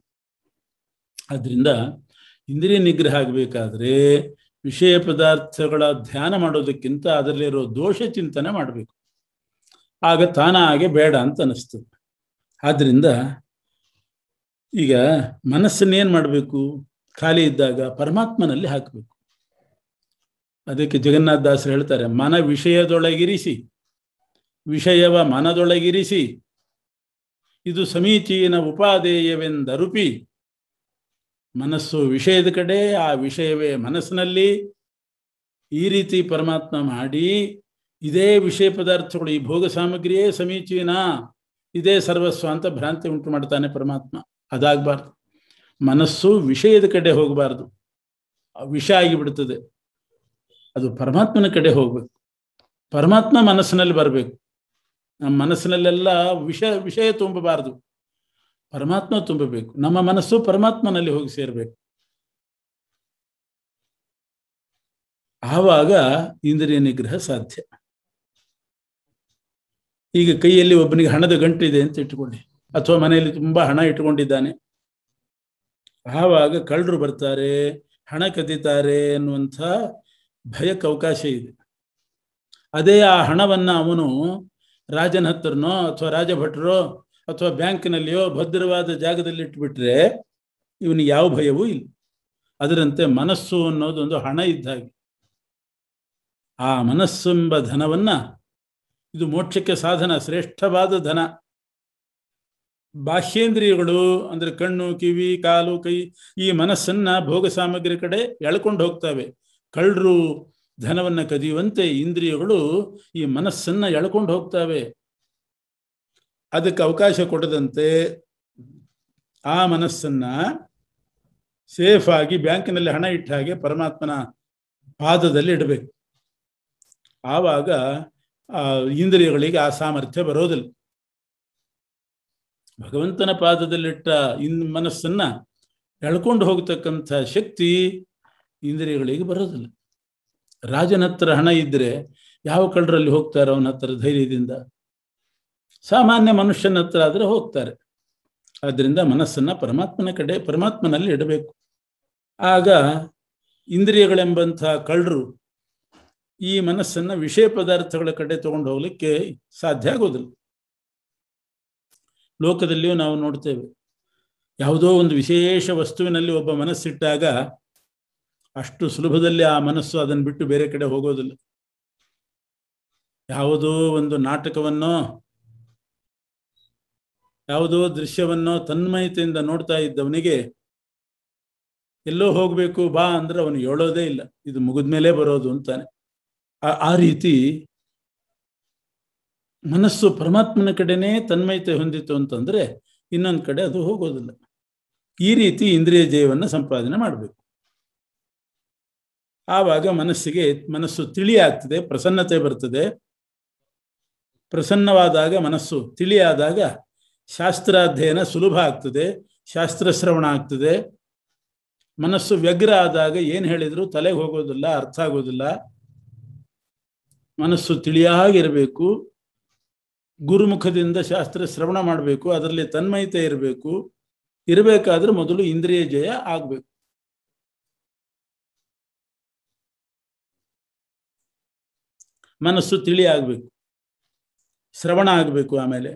ಆದ್ದರಿಂದ ಇಂದ್ರಿಯ ನಿಗ್ರಹ ಆಗಬೇಕಾದ್ರೆ ವಿಷಯ ಪದಾರ್ಥಗಳ ಧ್ಯಾನ ಮಾಡೋದಕ್ಕಿಂತ ಅದರಲ್ಲಿರೋ ದೋಷ ಚಿಂತನೆ ಮಾಡಬೇಕು. ಆಗ ತಾನಾಗೆ ಬೇಡ ಅಂತ ಅನಿಸ್ತದೆ. ಆದ್ದರಿಂದ ಈಗ ಮನಸ್ಸನ್ನೇನು ಮಾಡಬೇಕು? ಖಾಲಿ ಇದ್ದಾಗ ಪರಮಾತ್ಮನಲ್ಲಿ ಹಾಕಬೇಕು. ಅದಕ್ಕೆ ಜಗನ್ನಾಥದಾಸರು ಹೇಳ್ತಾರೆ, ಮನ ವಿಷಯದೊಳಗಿರಿಸಿ, ವಿಷಯವ ಮನದೊಳಗಿರಿಸಿ, ಇದು ಸಮೀಚೀನ ಉಪಾದೇಯವೆಂದರುಪಿ. ಮನಸ್ಸು ವಿಷಯದ ಕಡೆ, ಆ ವಿಷಯವೇ ಮನಸ್ಸಿನಲ್ಲಿ, ಈ ರೀತಿ ಪರಮಾತ್ಮ ಮಾಡಿ ಇದೇ ವಿಷಯ ಪದಾರ್ಥಗಳು, ಈ ಭೋಗ ಸಾಮಗ್ರಿಯೇ ಸಮೀಚೀನ, ಇದೇ ಸರ್ವಸ್ವ ಅಂತ ಭ್ರಾಂತಿ ಉಂಟು ಮಾಡ್ತಾನೆ ಪರಮಾತ್ಮ. ಅದಾಗಬಾರ್ದು. ಮನಸ್ಸು ವಿಷಯದ ಕಡೆ ಹೋಗಬಾರ್ದು, ವಿಷ ಆಗಿಬಿಡ್ತದೆ. ಅದು ಪರಮಾತ್ಮನ ಕಡೆ ಹೋಗ್ಬೇಕು. ಪರಮಾತ್ಮ ಮನಸ್ಸಿನಲ್ಲಿ ಬರಬೇಕು. ನಮ್ಮ ಮನಸ್ಸಿನಲ್ಲೆಲ್ಲ ವಿಷಯ ತುಂಬಬಾರ್ದು, ಪರಮಾತ್ಮ ತುಂಬಬೇಕು. ನಮ್ಮ ಮನಸ್ಸು ಪರಮಾತ್ಮನಲ್ಲಿ ಹೋಗಿ ಸೇರಬೇಕು. ಆವಾಗ ಇಂದ್ರಿಯ ನಿಗ್ರಹ ಸಾಧ್ಯ. ಈಗ ಕೈಯಲ್ಲಿ ಒಬ್ಬನಿಗೆ ಹಣದ ಗಂಟಿದೆ ಅಂತ ಇಟ್ಟುಕೊಳ್ಳಿ, ಅಥವಾ ಮನೆಯಲ್ಲಿ ತುಂಬಾ ಹಣ ಇಟ್ಟುಕೊಂಡಿದ್ದಾನೆ. ಆವಾಗ ಕಳ್ಳರು ಬರ್ತಾರೆ, ಹಣ ಕದೀತಾರೆ ಅನ್ನುವಂಥ ಭಯಕ್ಕೆ ಅವಕಾಶ ಇದೆ. ಅದೇ ಆ ಹಣವನ್ನ ಅವನು ರಾಜನ ಹತ್ರನೋ ಅಥವಾ ರಾಜಭಟ್ರೋ ಅಥವಾ ಬ್ಯಾಂಕಿನಲ್ಲಿಯೋ ಭದ್ರವಾದ ಜಾಗದಲ್ಲಿ ಇಟ್ಬಿಟ್ರೆ ಇವನಿಗೆ ಯಾವ ಭಯವೂ ಇಲ್ಲ. ಅದರಂತೆ ಮನಸ್ಸು ಅನ್ನೋದೊಂದು ಹಣ ಇದ್ದಾಗೆ. ಆ ಮನಸ್ಸೆಂಬ ಧನವನ್ನ, ಇದು ಮೋಕ್ಷಕ್ಕೆ ಸಾಧನ, ಶ್ರೇಷ್ಠವಾದ ಧನ. ಬಾಹ್ಯೇಂದ್ರಿಯಗಳು ಅಂದರೆ ಕಣ್ಣು, ಕಿವಿ, ಕಾಲು, ಕೈ, ಈ ಮನಸ್ಸನ್ನ ಭೋಗ ಸಾಮಗ್ರಿ ಕಡೆ ಎಳ್ಕೊಂಡು ಹೋಗ್ತವೆ. ಕಳ್ಳರು ಧನವನ್ನ ಕದಿಯುವಂತೆ ಇಂದ್ರಿಯಗಳು ಈ ಮನಸ್ಸನ್ನ ಎಳ್ಕೊಂಡು ಹೋಗ್ತವೆ. ಅದಕ್ಕೆ ಅವಕಾಶ ಕೊಡದಂತೆ ಆ ಮನಸ್ಸನ್ನ ಸೇಫ್ ಆಗಿ ಬ್ಯಾಂಕಿನಲ್ಲಿ ಹಣ ಇಟ್ಟ ಹಾಗೆ ಪರಮಾತ್ಮನ ಪಾದದಲ್ಲಿ ಇಡಬೇಕು. ಆವಾಗ ಇಂದ್ರಿಯಗಳಿಗೆ ಆ ಸಾಮರ್ಥ್ಯ ಬರೋದಿಲ್ಲ. ಭಗವಂತನ ಪಾದದಲ್ಲಿಟ್ಟ ಮನಸ್ಸನ್ನ ಎಳ್ಕೊಂಡು ಹೋಗ್ತಕ್ಕಂಥ ಶಕ್ತಿ ಇಂದ್ರಿಯಗಳಿಗೆ ಬರೋದಿಲ್ಲ. ರಾಜನ ಹತ್ರ ಹಣ ಇದ್ದರೆ ಯಾವ ಕಳ್ಳರಲ್ಲಿ ಹೋಗ್ತಾರೆ ಅವನ ಹತ್ರ ಧೈರ್ಯದಿಂದ? ಸಾಮಾನ್ಯ ಮನುಷ್ಯನ ಹತ್ರ ಆದರೆ ಹೋಗ್ತಾರೆ. ಆದ್ದರಿಂದ ಮನಸ್ಸನ್ನ ಪರಮಾತ್ಮನ ಕಡೆ, ಪರಮಾತ್ಮನಲ್ಲಿ ಇಡಬೇಕು. ಆಗ ಇಂದ್ರಿಯಗಳೆಂಬಂಥ ಕಳ್ಳರು ಈ ಮನಸ್ಸನ್ನ ವಿಷಯ ಪದಾರ್ಥಗಳ ಕಡೆ ತಗೊಂಡು ಹೋಗ್ಲಿಕ್ಕೆ ಸಾಧ್ಯ ಆಗೋದಿಲ್ಲ. ಲೋಕದಲ್ಲಿಯೂ ನಾವು ನೋಡ್ತೇವೆ, ಯಾವುದೋ ಒಂದು ವಿಶೇಷ ವಸ್ತುವಿನಲ್ಲಿ ಒಬ್ಬ ಮನಸ್ಸಿಟ್ಟಾಗ ಅಷ್ಟು ಸುಲಭದಲ್ಲಿ ಆ ಮನಸ್ಸು ಅದನ್ನು ಬಿಟ್ಟು ಬೇರೆ ಕಡೆ ಹೋಗೋದಿಲ್ಲ. ಯಾವುದೋ ಒಂದು ನಾಟಕವನ್ನೋ ಯಾವುದೋ ದೃಶ್ಯವನ್ನೋ ತನ್ಮಯತೆಯಿಂದ ನೋಡ್ತಾ ಇದ್ದವನಿಗೆ ಎಲ್ಲೋ ಹೋಗ್ಬೇಕು ಬಾ ಅಂದ್ರೆ ಅವನು ಹೇಳೋದೇ ಇಲ್ಲ, ಇದು ಮುಗಿದ್ಮೇಲೆ ಬರೋದು ಅಂತಾನೆ. ಆ ರೀತಿ ಮನಸ್ಸು ಪರಮಾತ್ಮನ ಕಡೆನೇ ತನ್ಮಯತೆ ಹೊಂದಿತು ಅಂತಂದ್ರೆ ಇನ್ನೊಂದು ಕಡೆ ಅದು ಹೋಗೋದಿಲ್ಲ. ಈ ರೀತಿ ಇಂದ್ರಿಯ ಜಯವನ್ನು ಸಂಪಾದನೆ ಮಾಡಬೇಕು. ಆವಾಗ ಮನಸ್ಸು ತಿಳಿಯಾಗ್ತದೆ, ಪ್ರಸನ್ನತೆ ಬರ್ತದೆ. ಪ್ರಸನ್ನವಾದಾಗ, ಮನಸ್ಸು ತಿಳಿಯಾದಾಗ ಶಾಸ್ತ್ರಾಧ್ಯಯನ ಸುಲಭ ಆಗ್ತದೆ, ಶಾಸ್ತ್ರಶ್ರವಣ ಆಗ್ತದೆ. ಮನಸ್ಸು ವ್ಯಗ್ರ ಆದಾಗ ಏನು ಹೇಳಿದ್ರು ತಲೆಗೆ ಹೋಗೋದಿಲ್ಲ, ಅರ್ಥ ಆಗೋದಿಲ್ಲ. ಮನಸ್ಸು ತಿಳಿಯಾಗಿರಬೇಕು, ಗುರುಮುಖದಿಂದ ಶಾಸ್ತ್ರ ಶ್ರವಣ ಮಾಡಬೇಕು, ಅದರಲ್ಲಿ ತನ್ಮಯತೆ ಇರಬೇಕು. ಇರಬೇಕಾದ್ರೆ ಮೊದಲು ಇಂದ್ರಿಯ ಜಯ ಆಗಬೇಕು. ಮನಸ್ಸು ತಿಳಿಯಾಗಬೇಕು, ಶ್ರವಣ ಆಗಬೇಕು. ಆಮೇಲೆ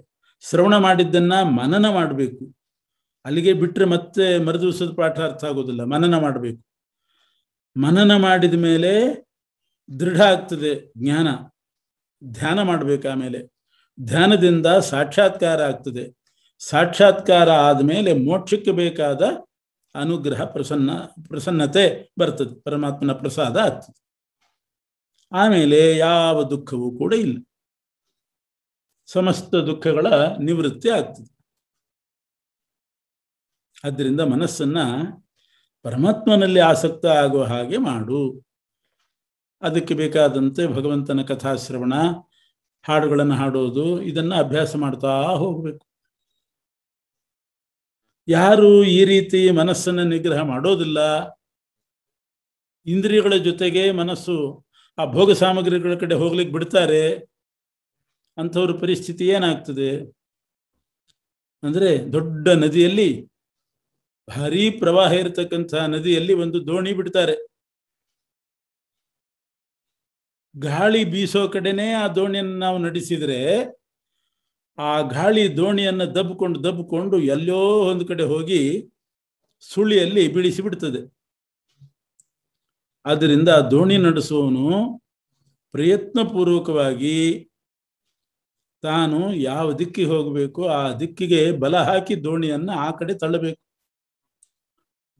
ಶ್ರವಣ ಮಾಡಿದ್ದನ್ನ ಮನನ ಮಾಡಬೇಕು. ಅಲ್ಲಿಗೆ ಬಿಟ್ಟರೆ ಮತ್ತೆ ಮರುದಿವಸದ ಪಾಠ ಅರ್ಥ ಆಗೋದಿಲ್ಲ. ಮನನ ಮಾಡಬೇಕು. ಮನನ ಮಾಡಿದ ಮೇಲೆ ದೃಢ ಆಗ್ತದೆ ಜ್ಞಾನ. ಧ್ಯಾನ ಮಾಡಬೇಕು. ಆಮೇಲೆ ಧ್ಯಾನದಿಂದ ಸಾಕ್ಷಾತ್ಕಾರ ಆಗ್ತದೆ. ಸಾಕ್ಷಾತ್ಕಾರ ಆದಮೇಲೆ ಮೋಕ್ಷಕ್ಕೆ ಬೇಕಾದ ಅನುಗ್ರಹ, ಪ್ರಸನ್ನತೆ ಬರ್ತದೆ. ಪರಮಾತ್ಮನ ಪ್ರಸಾದ ಆಗ್ತದೆ. ಆಮೇಲೆ ಯಾವ ದುಃಖವೂ ಕೂಡ ಇಲ್ಲ. ಸಮಸ್ತ ದುಃಖಗಳ ನಿವೃತ್ತಿ ಆಗ್ತದೆ. ಆದ್ದರಿಂದ ಮನಸ್ಸನ್ನ ಪರಮಾತ್ಮನಲ್ಲಿ ಆಸಕ್ತ ಆಗುವ ಹಾಗೆ ಮಾಡು. ಅದಕ್ಕೆ ಬೇಕಾದಂತೆ ಭಗವಂತನ ಕಥಾಶ್ರವಣ, ಹಾಡುಗಳನ್ನು ಹಾಡೋದು, ಇದನ್ನ ಅಭ್ಯಾಸ ಮಾಡ್ತಾ ಹೋಗಬೇಕು. ಯಾರು ಈ ರೀತಿ ಮನಸ್ಸನ್ನು ನಿಗ್ರಹ ಮಾಡೋದಿಲ್ಲ, ಇಂದ್ರಿಯಗಳ ಜೊತೆಗೆ ಮನಸ್ಸು ಆ ಭೋಗ ಸಾಮಗ್ರಿಗಳ ಕಡೆ ಹೋಗ್ಲಿಕ್ಕೆ ಬಿಡ್ತಾರೆ, ಅಂಥವ್ರ ಪರಿಸ್ಥಿತಿ ಏನಾಗ್ತದೆ ಅಂದ್ರೆ, ದೊಡ್ಡ ನದಿಯಲ್ಲಿ, ಭಾರೀ ಪ್ರವಾಹ ಇರತಕ್ಕಂಥ ನದಿಯಲ್ಲಿ ಒಂದು ದೋಣಿ ಬಿಡ್ತಾರೆ. ಗಾಳಿ ಬೀಸೋ ಕಡೆನೇ ಆ ದೋಣಿಯನ್ನು ನಾವು ನಡೆಸಿದ್ರೆ ಆ ಗಾಳಿ ದೋಣಿಯನ್ನು ದಬ್ಕೊಂಡು ಎಲ್ಲೋ ಒಂದು ಕಡೆ ಹೋಗಿ ಸುಳಿಯಲ್ಲಿ ಬೀಳಿಸಿ ಬಿಡ್ತದೆ. ಆದ್ದರಿಂದ ಆ ದೋಣಿ ನಡೆಸುವವನು ಪ್ರಯತ್ನಪೂರ್ವಕವಾಗಿ ತಾನು ಯಾವ ದಿಕ್ಕಿಗೆ ಹೋಗಬೇಕು ಆ ದಿಕ್ಕಿಗೆ ಬಲ ಹಾಕಿ ದೋಣಿಯನ್ನು ಆ ಕಡೆ ತಳ್ಳಬೇಕು.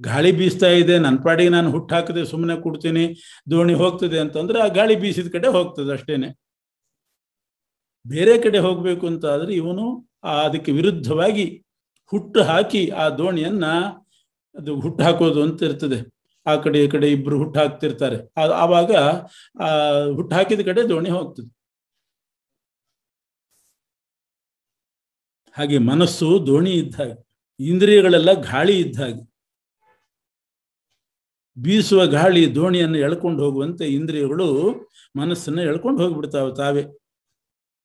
ಗಾಳಿ ಬೀಸ್ತಾ ಇದೆ, ನನ್ನ ಪಾಡಿಗೆ ನಾನು ಹುಟ್ಟಾಕದೆ ಸುಮ್ಮನೆ ಕೊಡ್ತೀನಿ, ದೋಣಿ ಹೋಗ್ತದೆ ಅಂತಂದ್ರೆ ಆ ಗಾಳಿ ಬೀಸಿದ ಕಡೆ ಹೋಗ್ತದೆ ಅಷ್ಟೇನೆ. ಬೇರೆ ಕಡೆ ಹೋಗ್ಬೇಕು ಅಂತ ಆದ್ರೆ ಇವನು ಅದಕ್ಕೆ ವಿರುದ್ಧವಾಗಿ ಹುಟ್ಟು ಹಾಕಿ ಆ ದೋಣಿಯನ್ನ, ಅದು ಹುಟ್ಟು ಹಾಕೋದು ಅಂತ ಇರ್ತದೆ, ಆ ಕಡೆ ಈ ಕಡೆ ಇಬ್ರು ಹುಟ್ಟು ಹಾಕ್ತಿರ್ತಾರೆ. ಆವಾಗ ಆ ಹುಟ್ಟು ಹಾಕಿದ ಕಡೆ ದೋಣಿ ಹೋಗ್ತದೆ. ಹಾಗೆ ಮನಸ್ಸು ದೋಣಿ ಇದ್ದ ಹಾಗೆ, ಇಂದ್ರಿಯಗಳೆಲ್ಲ ಗಾಳಿ ಇದ್ದ ಹಾಗೆ. ಬೀಸುವ ಗಾಳಿ ದೋಣಿಯನ್ನು ಎಳ್ಕೊಂಡು ಹೋಗುವಂತೆ ಇಂದ್ರಿಯಗಳು ಮನಸ್ಸನ್ನು ಎಳ್ಕೊಂಡು ಹೋಗ್ಬಿಡ್ತಾವೆ ತಾವೇ.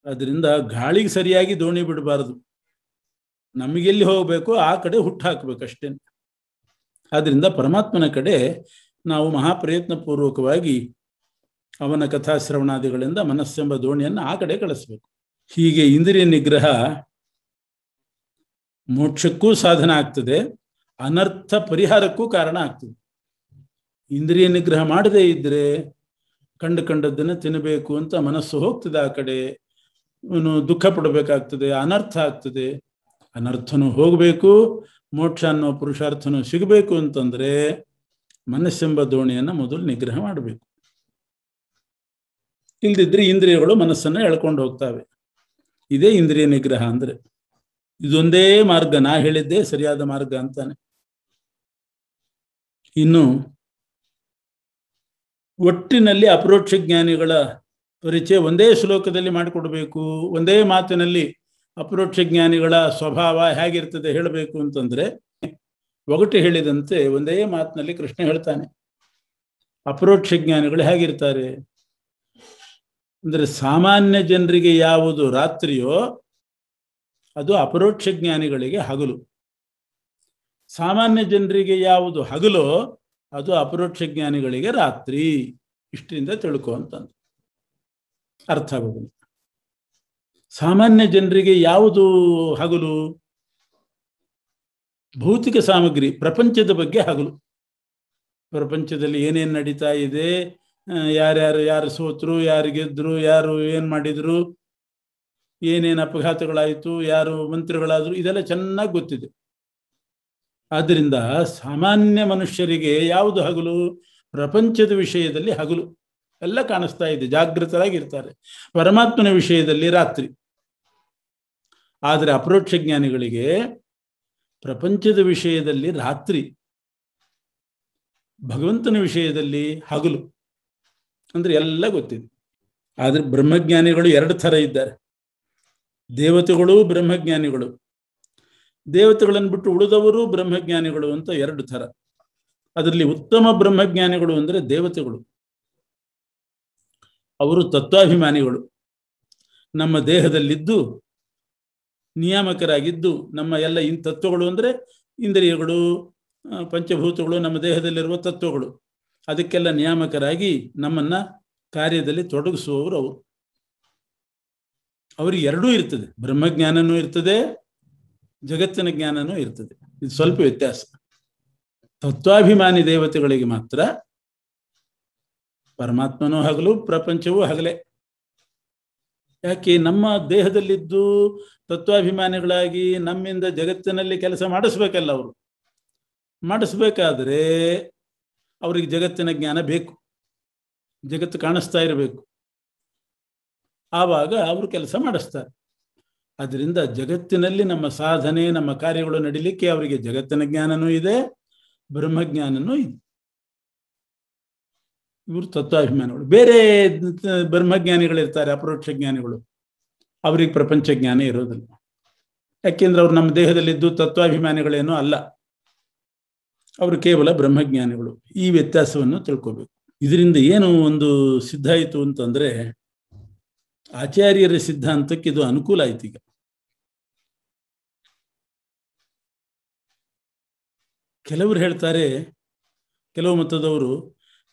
ಅದರಿಂದ ಗಾಳಿಗೆ ಸರಿಯಾಗಿ ದೋಣಿ ಬಿಡಬಾರದು. ನಮಗೆಲ್ಲಿ ಹೋಗಬೇಕು ಆ ಕಡೆ ಹುಟ್ಟು ಹಾಕಬೇಕಷ್ಟೇ. ಆದ್ದರಿಂದ ಪರಮಾತ್ಮನ ಕಡೆ ನಾವು ಮಹಾಪ್ರಯತ್ನ ಪೂರ್ವಕವಾಗಿ ಅವನ ಕಥಾಶ್ರವಣಾದಿಗಳಿಂದ ಮನಸ್ಸೆಂಬ ದೋಣಿಯನ್ನು ಆ ಕಡೆ ಕಳಿಸ್ಬೇಕು. ಹೀಗೆ ಇಂದ್ರಿಯ ನಿಗ್ರಹ ಮೋಕ್ಷಕ್ಕೂ ಸಾಧನ ಆಗ್ತದೆ, ಅನರ್ಥ ಪರಿಹಾರಕ್ಕೂ ಕಾರಣ ಆಗ್ತದೆ. ಇಂದ್ರಿಯ ನಿಗ್ರಹ ಮಾಡದೇ ಇದ್ರೆ ಕಂಡದ್ದನ್ನು ತಿನ್ನಬೇಕು ಅಂತ ಮನಸ್ಸು ಹೋಗ್ತದೆ ಆ ಕಡೆ, ಇವನು ದುಃಖ ಪಡಬೇಕಾಗ್ತದೆ, ಅನರ್ಥ ಆಗ್ತದೆ. ಅನರ್ಥನೂ ಹೋಗಬೇಕು, ಮೋಕ್ಷ ಅನ್ನೋ ಪುರುಷಾರ್ಥನೂ ಸಿಗಬೇಕು ಅಂತಂದ್ರೆ ಮನಸ್ಸೆಂಬ ದೋಣಿಯನ್ನು ಮೊದಲು ನಿಗ್ರಹ ಮಾಡಬೇಕು. ಇಲ್ದಿದ್ರೆ ಇಂದ್ರಿಯಗಳು ಮನಸ್ಸನ್ನು ಎಳ್ಕೊಂಡು ಹೋಗ್ತವೆ. ಇದೇ ಇಂದ್ರಿಯ ನಿಗ್ರಹ ಅಂದ್ರೆ. ಇದೊಂದೇ ಮಾರ್ಗ, ನಾ ಹೇಳಿದ್ದೇ ಸರಿಯಾದ ಮಾರ್ಗ ಅಂತಾನೆ. ಇನ್ನು ಒಟ್ಟಿನಲ್ಲಿ ಅಪರೋಕ್ಷ ಜ್ಞಾನಿಗಳ ಪರಿಚಯ ಒಂದೇ ಶ್ಲೋಕದಲ್ಲಿ ಮಾಡಿಕೊಡ್ಬೇಕು, ಒಂದೇ ಮಾತಿನಲ್ಲಿ ಅಪರೋಕ್ಷ ಜ್ಞಾನಿಗಳ ಸ್ವಭಾವ ಹೇಗಿರ್ತದೆ ಹೇಳಬೇಕು ಅಂತಂದ್ರೆ, ಒಗಟು ಹೇಳಿದಂತೆ ಒಂದೇ ಮಾತಿನಲ್ಲಿ ಕೃಷ್ಣ ಹೇಳ್ತಾನೆ. ಅಪರೋಕ್ಷ ಜ್ಞಾನಿಗಳು ಹೇಗಿರ್ತಾರೆ ಅಂದ್ರೆ, ಸಾಮಾನ್ಯ ಜನರಿಗೆ ಯಾವುದು ರಾತ್ರಿಯೋ ಅದು ಅಪರೋಕ್ಷ ಜ್ಞಾನಿಗಳಿಗೆ ಹಗಲು. ಸಾಮಾನ್ಯ ಜನರಿಗೆ ಯಾವುದು ಹಗಲೋ ಅದು ಅಪರೋಕ್ಷ ಜ್ಞಾನಿಗಳಿಗೆ ರಾತ್ರಿ. ಇಷ್ಟರಿಂದ ತಿಳ್ಕೊ ಅಂತಂದು ಅರ್ಥ ಆಗೋದಿಲ್ಲ. ಸಾಮಾನ್ಯ ಜನರಿಗೆ ಯಾವುದು ಹಗಲು? ಭೌತಿಕ ಸಾಮಗ್ರಿ, ಪ್ರಪಂಚದ ಬಗ್ಗೆ ಹಗಲು. ಪ್ರಪಂಚದಲ್ಲಿ ಏನೇನು ನಡೀತಾ ಇದೆ, ಯಾರು ಸೋತರು, ಯಾರು ಗೆದ್ರು, ಯಾರು ಏನು ಮಾಡಿದ್ರು, ಏನೇನು ಅಪಘಾತಗಳಾಯಿತು, ಯಾರು ಮಂತ್ರಿಗಳಾದ್ರು, ಇದೆಲ್ಲ ಚೆನ್ನಾಗಿ ಗೊತ್ತಿದೆ. ಆದ್ದರಿಂದ ಸಾಮಾನ್ಯ ಮನುಷ್ಯರಿಗೆ ಯಾವುದು ಹಗಲು? ಪ್ರಪಂಚದ ವಿಷಯದಲ್ಲಿ ಹಗಲು, ಎಲ್ಲ ಕಾಣಿಸ್ತಾ ಇದೆ, ಜಾಗೃತರಾಗಿರ್ತಾರೆ. ಪರಮಾತ್ಮನ ವಿಷಯದಲ್ಲಿ ರಾತ್ರಿ. ಆದರೆ ಅಪರೋಕ್ಷ ಜ್ಞಾನಿಗಳಿಗೆ ಪ್ರಪಂಚದ ವಿಷಯದಲ್ಲಿ ರಾತ್ರಿ, ಭಗವಂತನ ವಿಷಯದಲ್ಲಿ ಹಗಲು. ಅಂದ್ರೆ ಎಲ್ಲ ಗೊತ್ತಿದೆ. ಆದರೆ ಬ್ರಹ್ಮಜ್ಞಾನಿಗಳು ಎರಡು ಥರ ಇದ್ದಾರೆ. ದೇವತೆಗಳು ಬ್ರಹ್ಮಜ್ಞಾನಿಗಳು, ದೇವತೆಗಳನ್ನು ಬಿಟ್ಟು ಉಳಿದವರು ಬ್ರಹ್ಮಜ್ಞಾನಿಗಳು ಅಂತ ಎರಡು ಥರ. ಅದರಲ್ಲಿ ಉತ್ತಮ ಬ್ರಹ್ಮಜ್ಞಾನಿಗಳು ಅಂದರೆ ದೇವತೆಗಳು. ಅವರು ತತ್ವಾಭಿಮಾನಿಗಳು. ನಮ್ಮ ದೇಹದಲ್ಲಿದ್ದು ನಿಯಾಮಕರಾಗಿದ್ದು ನಮ್ಮ ಎಲ್ಲ ತತ್ವಗಳು ಅಂದರೆ ಇಂದ್ರಿಯಗಳು, ಪಂಚಭೂತಗಳು, ನಮ್ಮ ದೇಹದಲ್ಲಿರುವ ತತ್ವಗಳು, ಅದಕ್ಕೆಲ್ಲ ನಿಯಾಮಕರಾಗಿ ನಮ್ಮನ್ನು ಕಾರ್ಯದಲ್ಲಿ ತೊಡಗಿಸುವವರು ಅವರು. ಅವರಿಗೆ ಎರಡೂ ಇರ್ತದೆ, ಬ್ರಹ್ಮಜ್ಞಾನನೂ ಇರ್ತದೆ, ಜಗತ್ತಿನ ಜ್ಞಾನನೂ ಇರ್ತದೆ. ಇದು ಸ್ವಲ್ಪ ವ್ಯತ್ಯಾಸ. ತತ್ವಾಭಿಮಾನಿ ದೇವತೆಗಳಿಗೆ ಮಾತ್ರ ಪರಮಾತ್ಮನೂ ಹಗಲು, ಪ್ರಪಂಚವೂ ಹಗಲೇ. ಯಾಕೆ? ನಮ್ಮ ದೇಹದಲ್ಲಿದ್ದು ತತ್ವಾಭಿಮಾನಿಗಳಾಗಿ ನಮ್ಮಿಂದ ಜಗತ್ತಿನಲ್ಲಿ ಕೆಲಸ ಮಾಡಿಸ್ಬೇಕಲ್ಲ. ಅವರು ಮಾಡಿಸ್ಬೇಕಾದ್ರೆ ಅವರಿಗೆ ಜಗತ್ತಿನ ಜ್ಞಾನ ಬೇಕು, ಜಗತ್ತು ಕಾಣಿಸ್ತಾ ಇರಬೇಕು, ಆವಾಗ ಅವರು ಕೆಲಸ ಮಾಡಿಸ್ತಾರೆ. ಅದರಿಂದ ಜಗತ್ತಿನಲ್ಲಿ ನಮ್ಮ ಸಾಧನೆ, ನಮ್ಮ ಕಾರ್ಯಗಳು ನಡೀಲಿಕ್ಕೆ ಅವರಿಗೆ ಜಗತ್ತಿನ ಜ್ಞಾನನೂ ಇದೆ, ಬ್ರಹ್ಮಜ್ಞಾನನೂ ಇದೆ. ಇವರು ತತ್ವಾಭಿಮಾನಿಗಳು. ಬೇರೆ ಬ್ರಹ್ಮಜ್ಞಾನಿಗಳಿರ್ತಾರೆ, ಅಪರೋಕ್ಷ ಜ್ಞಾನಿಗಳು, ಅವ್ರಿಗೆ ಪ್ರಪಂಚ ಜ್ಞಾನ ಇರೋದಿಲ್ಲ. ಯಾಕೆಂದ್ರೆ ಅವ್ರು ನಮ್ಮ ದೇಹದಲ್ಲಿದ್ದು ತತ್ವಾಭಿಮಾನಿಗಳೇನೂ ಅಲ್ಲ, ಅವರು ಕೇವಲ ಬ್ರಹ್ಮಜ್ಞಾನಿಗಳು. ಈ ವ್ಯತ್ಯಾಸವನ್ನು ತಿಳ್ಕೋಬೇಕು. ಇದರಿಂದ ಏನು ಒಂದು ಸಿದ್ಧ ಆಯಿತು ಅಂತಂದ್ರೆ, ಆಚಾರ್ಯರ ಸಿದ್ಧಾಂತಕ್ಕೆ ಇದು ಅನುಕೂಲ ಆಯ್ತು. ಈಗ ಕೆಲವರು ಹೇಳ್ತಾರೆ, ಕೆಲವು ಮತದವರು,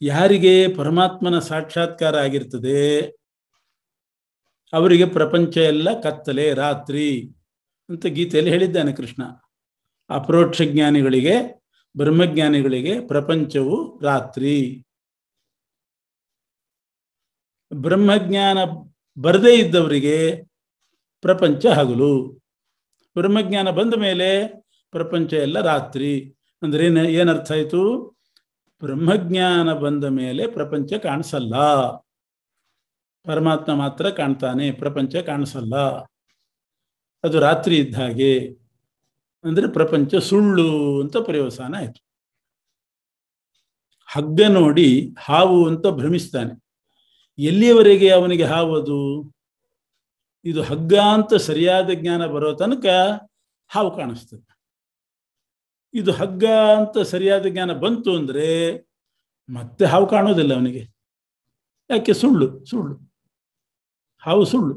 ಯಾರಿಗೆ ಪರಮಾತ್ಮನ ಸಾಕ್ಷಾತ್ಕಾರ ಆಗಿರ್ತದೆ ಅವರಿಗೆ ಪ್ರಪಂಚ ಎಲ್ಲ ಕತ್ತಲೆ, ರಾತ್ರಿ ಅಂತ ಗೀತೆಯಲ್ಲಿ ಹೇಳಿದ್ದಾನೆ ಕೃಷ್ಣ. ಅಪರೋಕ್ಷ ಜ್ಞಾನಿಗಳಿಗೆ, ಬ್ರಹ್ಮಜ್ಞಾನಿಗಳಿಗೆ ಪ್ರಪಂಚವು ರಾತ್ರಿ. ಬ್ರಹ್ಮಜ್ಞಾನ ಬರದೇ ಇದ್ದವರಿಗೆ ಪ್ರಪಂಚ ಹಗಲು. ಬ್ರಹ್ಮಜ್ಞಾನ ಬಂದ ಮೇಲೆ ಪ್ರಪಂಚ ಎಲ್ಲ ರಾತ್ರಿ. ಅಂದ್ರೆ ಏನರ್ಥ ಆಯಿತು? ಬ್ರಹ್ಮಜ್ಞಾನ ಬಂದ ಮೇಲೆ ಪ್ರಪಂಚ ಕಾಣಿಸಲ್ಲ, ಪರಮಾತ್ಮ ಮಾತ್ರ ಕಾಣ್ತಾನೆ, ಪ್ರಪಂಚ ಕಾಣಿಸಲ್ಲ. ಅದು ರಾತ್ರಿ ಇದ್ದ ಹಾಗೆ. ಅಂದ್ರೆ ಪ್ರಪಂಚ ಸುಳ್ಳು ಅಂತ ಪರ್ಯವಸಾನ ಆಯ್ತು. ಹಗ್ಗ ನೋಡಿ ಹಾವು ಅಂತ ಭ್ರಮಿಸ್ತಾನೆ. ಎಲ್ಲಿಯವರೆಗೆ ಅವನಿಗೆ ಹಾವು ಅದು? ಇದು ಹಗ್ಗ ಅಂತ ಸರಿಯಾದ ಜ್ಞಾನ ಬರೋ ತನಕ ಹಾವು ಕಾಣಿಸ್ತದೆ. ಇದು ಹಗ್ಗ ಅಂತ ಸರಿಯಾದ ಜ್ಞಾನ ಬಂತು ಅಂದ್ರೆ ಮತ್ತೆ ಹಾವು ಕಾಣೋದಿಲ್ಲ ಅವನಿಗೆ. ಯಾಕೆ? ಸುಳ್ಳು, ಸುಳ್ಳು, ಹಾವು ಸುಳ್ಳು.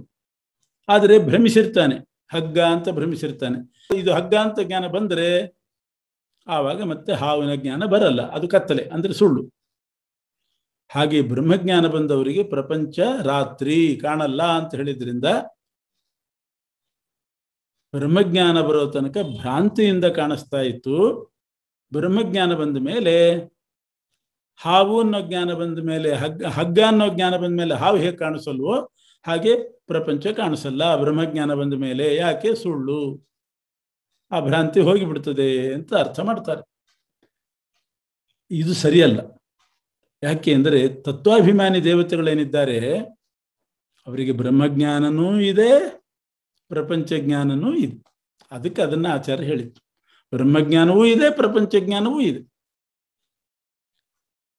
ಆದರೆ ಭ್ರಮಿಸಿರ್ತಾನೆ, ಹಗ್ಗ ಅಂತ ಭ್ರಮಿಸಿರ್ತಾನೆ. ಇದು ಹಗ್ಗ ಅಂತ ಜ್ಞಾನ ಬಂದರೆ ಆವಾಗ ಮತ್ತೆ ಹಾವಿನ ಜ್ಞಾನ ಬರಲ್ಲ, ಅದು ಕತ್ತಲೆ, ಅಂದ್ರೆ ಸುಳ್ಳು. ಹಾಗೆ ಬ್ರಹ್ಮಜ್ಞಾನ ಬಂದವರಿಗೆ ಪ್ರಪಂಚ ರಾತ್ರಿ ಕಾಣಲ್ಲ ಅಂತ ಹೇಳಿದ್ರಿಂದ ಬ್ರಹ್ಮಜ್ಞಾನ ಬರೋ ತನಕ ಭ್ರಾಂತಿಯಿಂದ ಕಾಣಿಸ್ತಾ ಇತ್ತು. ಬ್ರಹ್ಮಜ್ಞಾನ ಬಂದ ಮೇಲೆ, ಹಾವು ಅನ್ನೋ ಜ್ಞಾನ ಬಂದ ಮೇಲೆ, ಹಗ್ಗ ಅನ್ನೋ ಜ್ಞಾನ ಬಂದ ಮೇಲೆ ಹಾವು ಹೇಗೆ ಕಾಣಿಸಲ್ವೋ ಹಾಗೆ ಪ್ರಪಂಚ ಕಾಣಿಸಲ್ಲ ಬ್ರಹ್ಮಜ್ಞಾನ ಬಂದ ಮೇಲೆ. ಯಾಕೆ? ಸುಳ್ಳು, ಆ ಭ್ರಾಂತಿ ಹೋಗಿಬಿಡ್ತದೆ ಅಂತ ಅರ್ಥ ಮಾಡ್ತಾರೆ. ಇದು ಸರಿಯಲ್ಲ. ಯಾಕೆ ಅಂದರೆ ತತ್ವಾಭಿಮಾನಿ ದೇವತೆಗಳೇನಿದ್ದಾರೆ ಅವರಿಗೆ ಬ್ರಹ್ಮಜ್ಞಾನನೂ ಇದೆ, ಪ್ರಪಂಚ ಜ್ಞಾನನೂ ಇದೆ. ಅದಕ್ಕೆ ಅದನ್ನ ಆಚಾರ್ಯ ಹೇಳಿತ್ತು, ಬ್ರಹ್ಮಜ್ಞಾನವೂ ಇದೆ, ಪ್ರಪಂಚ ಜ್ಞಾನವೂ ಇದೆ.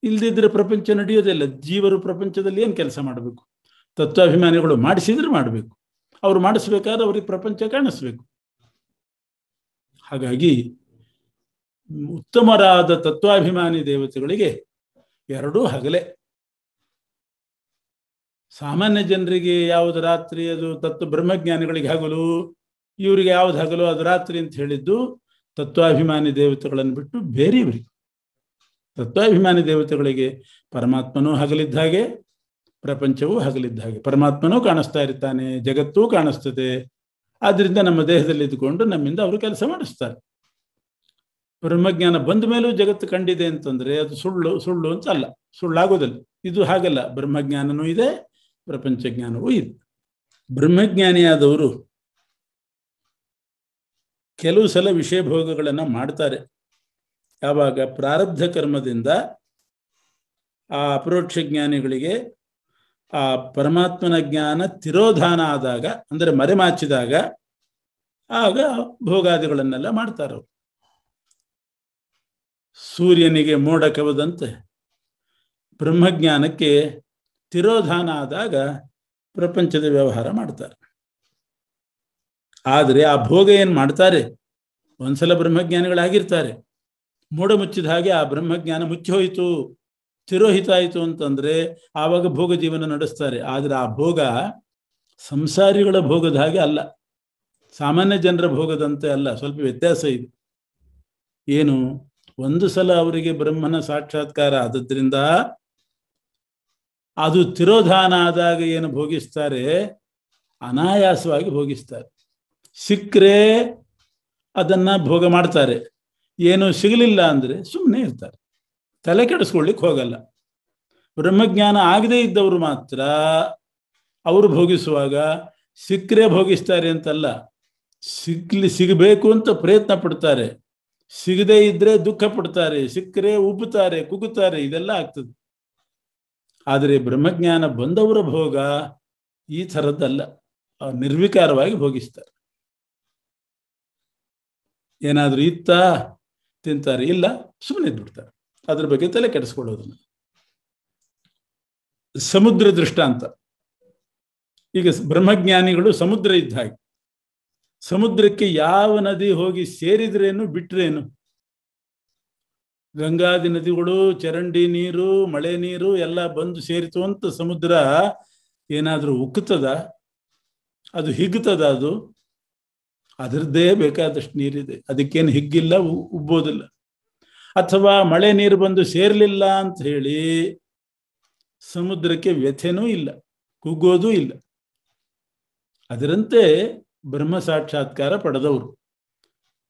ಇಲ್ದಿದ್ರೆ ಪ್ರಪಂಚ ನಡೆಯೋದಿಲ್ಲ. ಜೀವರು ಪ್ರಪಂಚದಲ್ಲಿ ಏನು ಕೆಲಸ ಮಾಡಬೇಕು? ತತ್ವಾಭಿಮಾನಿಗಳು ಮಾಡಿಸಿದ್ರೆ ಮಾಡಬೇಕು. ಅವ್ರು ಮಾಡಿಸ್ಬೇಕಾದ್ರೆ ಅವ್ರಿಗೆ ಪ್ರಪಂಚ ಕಾಣಿಸ್ಬೇಕು. ಹಾಗಾಗಿ ಉತ್ತಮರಾದ ತತ್ವಾಭಿಮಾನಿ ದೇವತೆಗಳಿಗೆ ಎರಡೂ ಹಗಲೇ. ಸಾಮಾನ್ಯ ಜನರಿಗೆ ಯಾವುದು ರಾತ್ರಿ ಅದು ಬ್ರಹ್ಮಜ್ಞಾನಿಗಳಿಗೆ ಹಗಲು, ಇವರಿಗೆ ಯಾವ್ದು ಹಗಲು ಅದು ರಾತ್ರಿ ಅಂತ ಹೇಳಿದ್ದು ತತ್ವಾಭಿಮಾನಿ ದೇವತೆಗಳನ್ನು ಬಿಟ್ಟು ಬೇರೆಯವರಿಗೆ. ತತ್ವಾಭಿಮಾನಿ ದೇವತೆಗಳಿಗೆ ಪರಮಾತ್ಮನೂ ಹಗಲಿದ್ದ ಹಾಗೆ, ಪ್ರಪಂಚವೂ ಹಗಲಿದ್ದ ಹಾಗೆ. ಪರಮಾತ್ಮನೂ ಕಾಣಿಸ್ತಾ ಇರ್ತಾನೆ, ಜಗತ್ತೂ ಕಾಣಿಸ್ತದೆ. ಆದ್ರಿಂದ ನಮ್ಮ ದೇಹದಲ್ಲಿ ಇದ್ದುಕೊಂಡು ನಮ್ಮಿಂದ ಅವರು ಕೆಲಸ ಮಾಡಿಸ್ತಾರೆ. ಬ್ರಹ್ಮಜ್ಞಾನ ಬಂದ ಮೇಲೂ ಜಗತ್ತು ಕಂಡಿದೆ ಅಂತಂದ್ರೆ ಅದು ಸುಳ್ಳು, ಸುಳ್ಳು ಅಂತ ಅಲ್ಲ, ಸುಳ್ಳಾಗೋದಿಲ್ಲ. ಇದು ಹಾಗಲ್ಲ, ಬ್ರಹ್ಮಜ್ಞಾನನೂ ಇದೆ, ಪ್ರಪಂಚ ಜ್ಞಾನವೂ ಇದೆ. ಬ್ರಹ್ಮಜ್ಞಾನಿಯಾದವರು ಕೆಲವು ಸಲ ವಿಷಯ ಭೋಗಗಳನ್ನು ಮಾಡ್ತಾರೆ. ಯಾವಾಗ? ಪ್ರಾರಬ್ಧ ಕರ್ಮದಿಂದ ಆ ಅಪರೋಕ್ಷ ಜ್ಞಾನಿಗಳಿಗೆ ಆ ಪರಮಾತ್ಮನ ಜ್ಞಾನ ತಿರೋಧಾನ ಆದಾಗ, ಅಂದರೆ ಮರೆಮಾಚಿದಾಗ, ಆಗ ಭೋಗಾದಿಗಳನ್ನೆಲ್ಲ ಮಾಡ್ತಾರೆ. ಸೂರ್ಯನಿಗೆ ಮೋಡ ಕವದಂತೆ ಬ್ರಹ್ಮಜ್ಞಾನಕ್ಕೆ ತಿರೋಧಾನ ಆದಾಗ ಪ್ರಪಂಚದ ವ್ಯವಹಾರ ಮಾಡ್ತಾರೆ. ಆದರೆ ಆ ಭೋಗ ಏನು ಮಾಡ್ತಾರೆ? ಒಂದ್ಸಲ ಬ್ರಹ್ಮಜ್ಞಾನಿಗಳಾಗಿರ್ತಾರೆ, ಮೋಡ ಮುಚ್ಚಿದ ಹಾಗೆ ಆ ಬ್ರಹ್ಮಜ್ಞಾನ ಮುಚ್ಚಿ ಹೋಯಿತು, ತಿರೋಹಿತ ಆಯಿತು ಅಂತಂದ್ರೆ ಆವಾಗ ಭೋಗ ಜೀವನ ನಡೆಸ್ತಾರೆ. ಆದರೆ ಆ ಭೋಗ ಸಂಸಾರಿಗಳ ಭೋಗದ ಹಾಗೆ ಅಲ್ಲ, ಸಾಮಾನ್ಯ ಜನರ ಭೋಗದಂತೆ ಅಲ್ಲ, ಸ್ವಲ್ಪ ವ್ಯತ್ಯಾಸ ಇದೆ. ಏನು? ಒಂದು ಸಲ ಅವರಿಗೆ ಬ್ರಹ್ಮನ ಸಾಕ್ಷಾತ್ಕಾರ ಆದದ್ರಿಂದ ಅದು ತಿರೋಧಾನ ಆದಾಗ ಏನು ಭೋಗಿಸ್ತಾರೆ, ಅನಾಯಾಸವಾಗಿ ಭೋಗಿಸ್ತಾರೆ. ಸಿಕ್ಕರೆ ಅದನ್ನ ಭೋಗ ಮಾಡ್ತಾರೆ, ಏನು ಸಿಗಲಿಲ್ಲ ಅಂದ್ರೆ ಸುಮ್ಮನೆ ಇರ್ತಾರೆ, ತಲೆ ಕೆಡಿಸ್ಕೊಳ್ಳಿಕ್ಕೆ ಹೋಗಲ್ಲ. ಬ್ರಹ್ಮಜ್ಞಾನ ಆಗದೇ ಇದ್ದವರು ಮಾತ್ರ ಅವರು ಭೋಗಿಸುವಾಗ ಸಿಕ್ಕರೆ ಭೋಗಿಸ್ತಾರೆ ಅಂತಲ್ಲ, ಸಿಗಬೇಕು ಅಂತ ಪ್ರಯತ್ನ ಪಡ್ತಾರೆ, ಸಿಗದೇ ಇದ್ರೆ ದುಃಖ ಪಡ್ತಾರೆ, ಸಿಕ್ಕರೆ ಉಬ್ಬುತ್ತಾರೆ, ಕುಗ್ಗುತ್ತಾರೆ, ಇದೆಲ್ಲ ಆಗ್ತದೆ. ಆದರೆ ಬ್ರಹ್ಮಜ್ಞಾನ ಬಂದವರ ಭೋಗ ಈ ಥರದ್ದಲ್ಲ, ನಿರ್ವಿಕಾರವಾಗಿ ಭೋಗಿಸ್ತಾರೆ. ಏನಾದರೂ ಇತ್ತ ತಿಂತಾರೆ, ಇಲ್ಲ ಸುಮ್ಮನೆ ಇದ್ಬಿಡ್ತಾರೆ, ಅದ್ರ ಬಗ್ಗೆ ತಲೆ ಕೆಡಿಸ್ಕೊಳ್ಳೋದಿಲ್ಲ. ಸಮುದ್ರ ದೃಷ್ಟಾಂತ. ಈಗ ಬ್ರಹ್ಮಜ್ಞಾನಿಗಳು ಸಮುದ್ರ ಇದ್ದ ಹಾಗೆ. ಸಮುದ್ರಕ್ಕೆ ಯಾವ ನದಿ ಹೋಗಿ ಸೇರಿದ್ರೇನು ಬಿಟ್ರೇನು? ಗಂಗಾದಿ ನದಿಗಳು, ಚರಂಡಿ ನೀರು, ಮಳೆ ನೀರು ಎಲ್ಲ ಬಂದು ಸೇರಿತು ಅಂತ ಸಮುದ್ರ ಏನಾದರೂ ಉಕ್ಕುತ್ತದ? ಅದು ಹಿಗ್ತದ? ಅದು ಅದರದ್ದೇ ಬೇಕಾದಷ್ಟು ನೀರಿದೆ, ಅದಕ್ಕೇನು ಹಿಗ್ಗಿಲ್ಲ, ಉಬ್ಬೋದಿಲ್ಲ. ಅಥವಾ ಮಳೆ ನೀರು ಬಂದು ಸೇರ್ಲಿಲ್ಲ ಅಂತ ಹೇಳಿ ಸಮುದ್ರಕ್ಕೆ ವ್ಯಥೆನೂ ಇಲ್ಲ, ಕುಗ್ಗೋದೂ ಇಲ್ಲ. ಅದರಂತೆ ಬ್ರಹ್ಮ ಸಾಕ್ಷಾತ್ಕಾರ ಪಡೆದವರು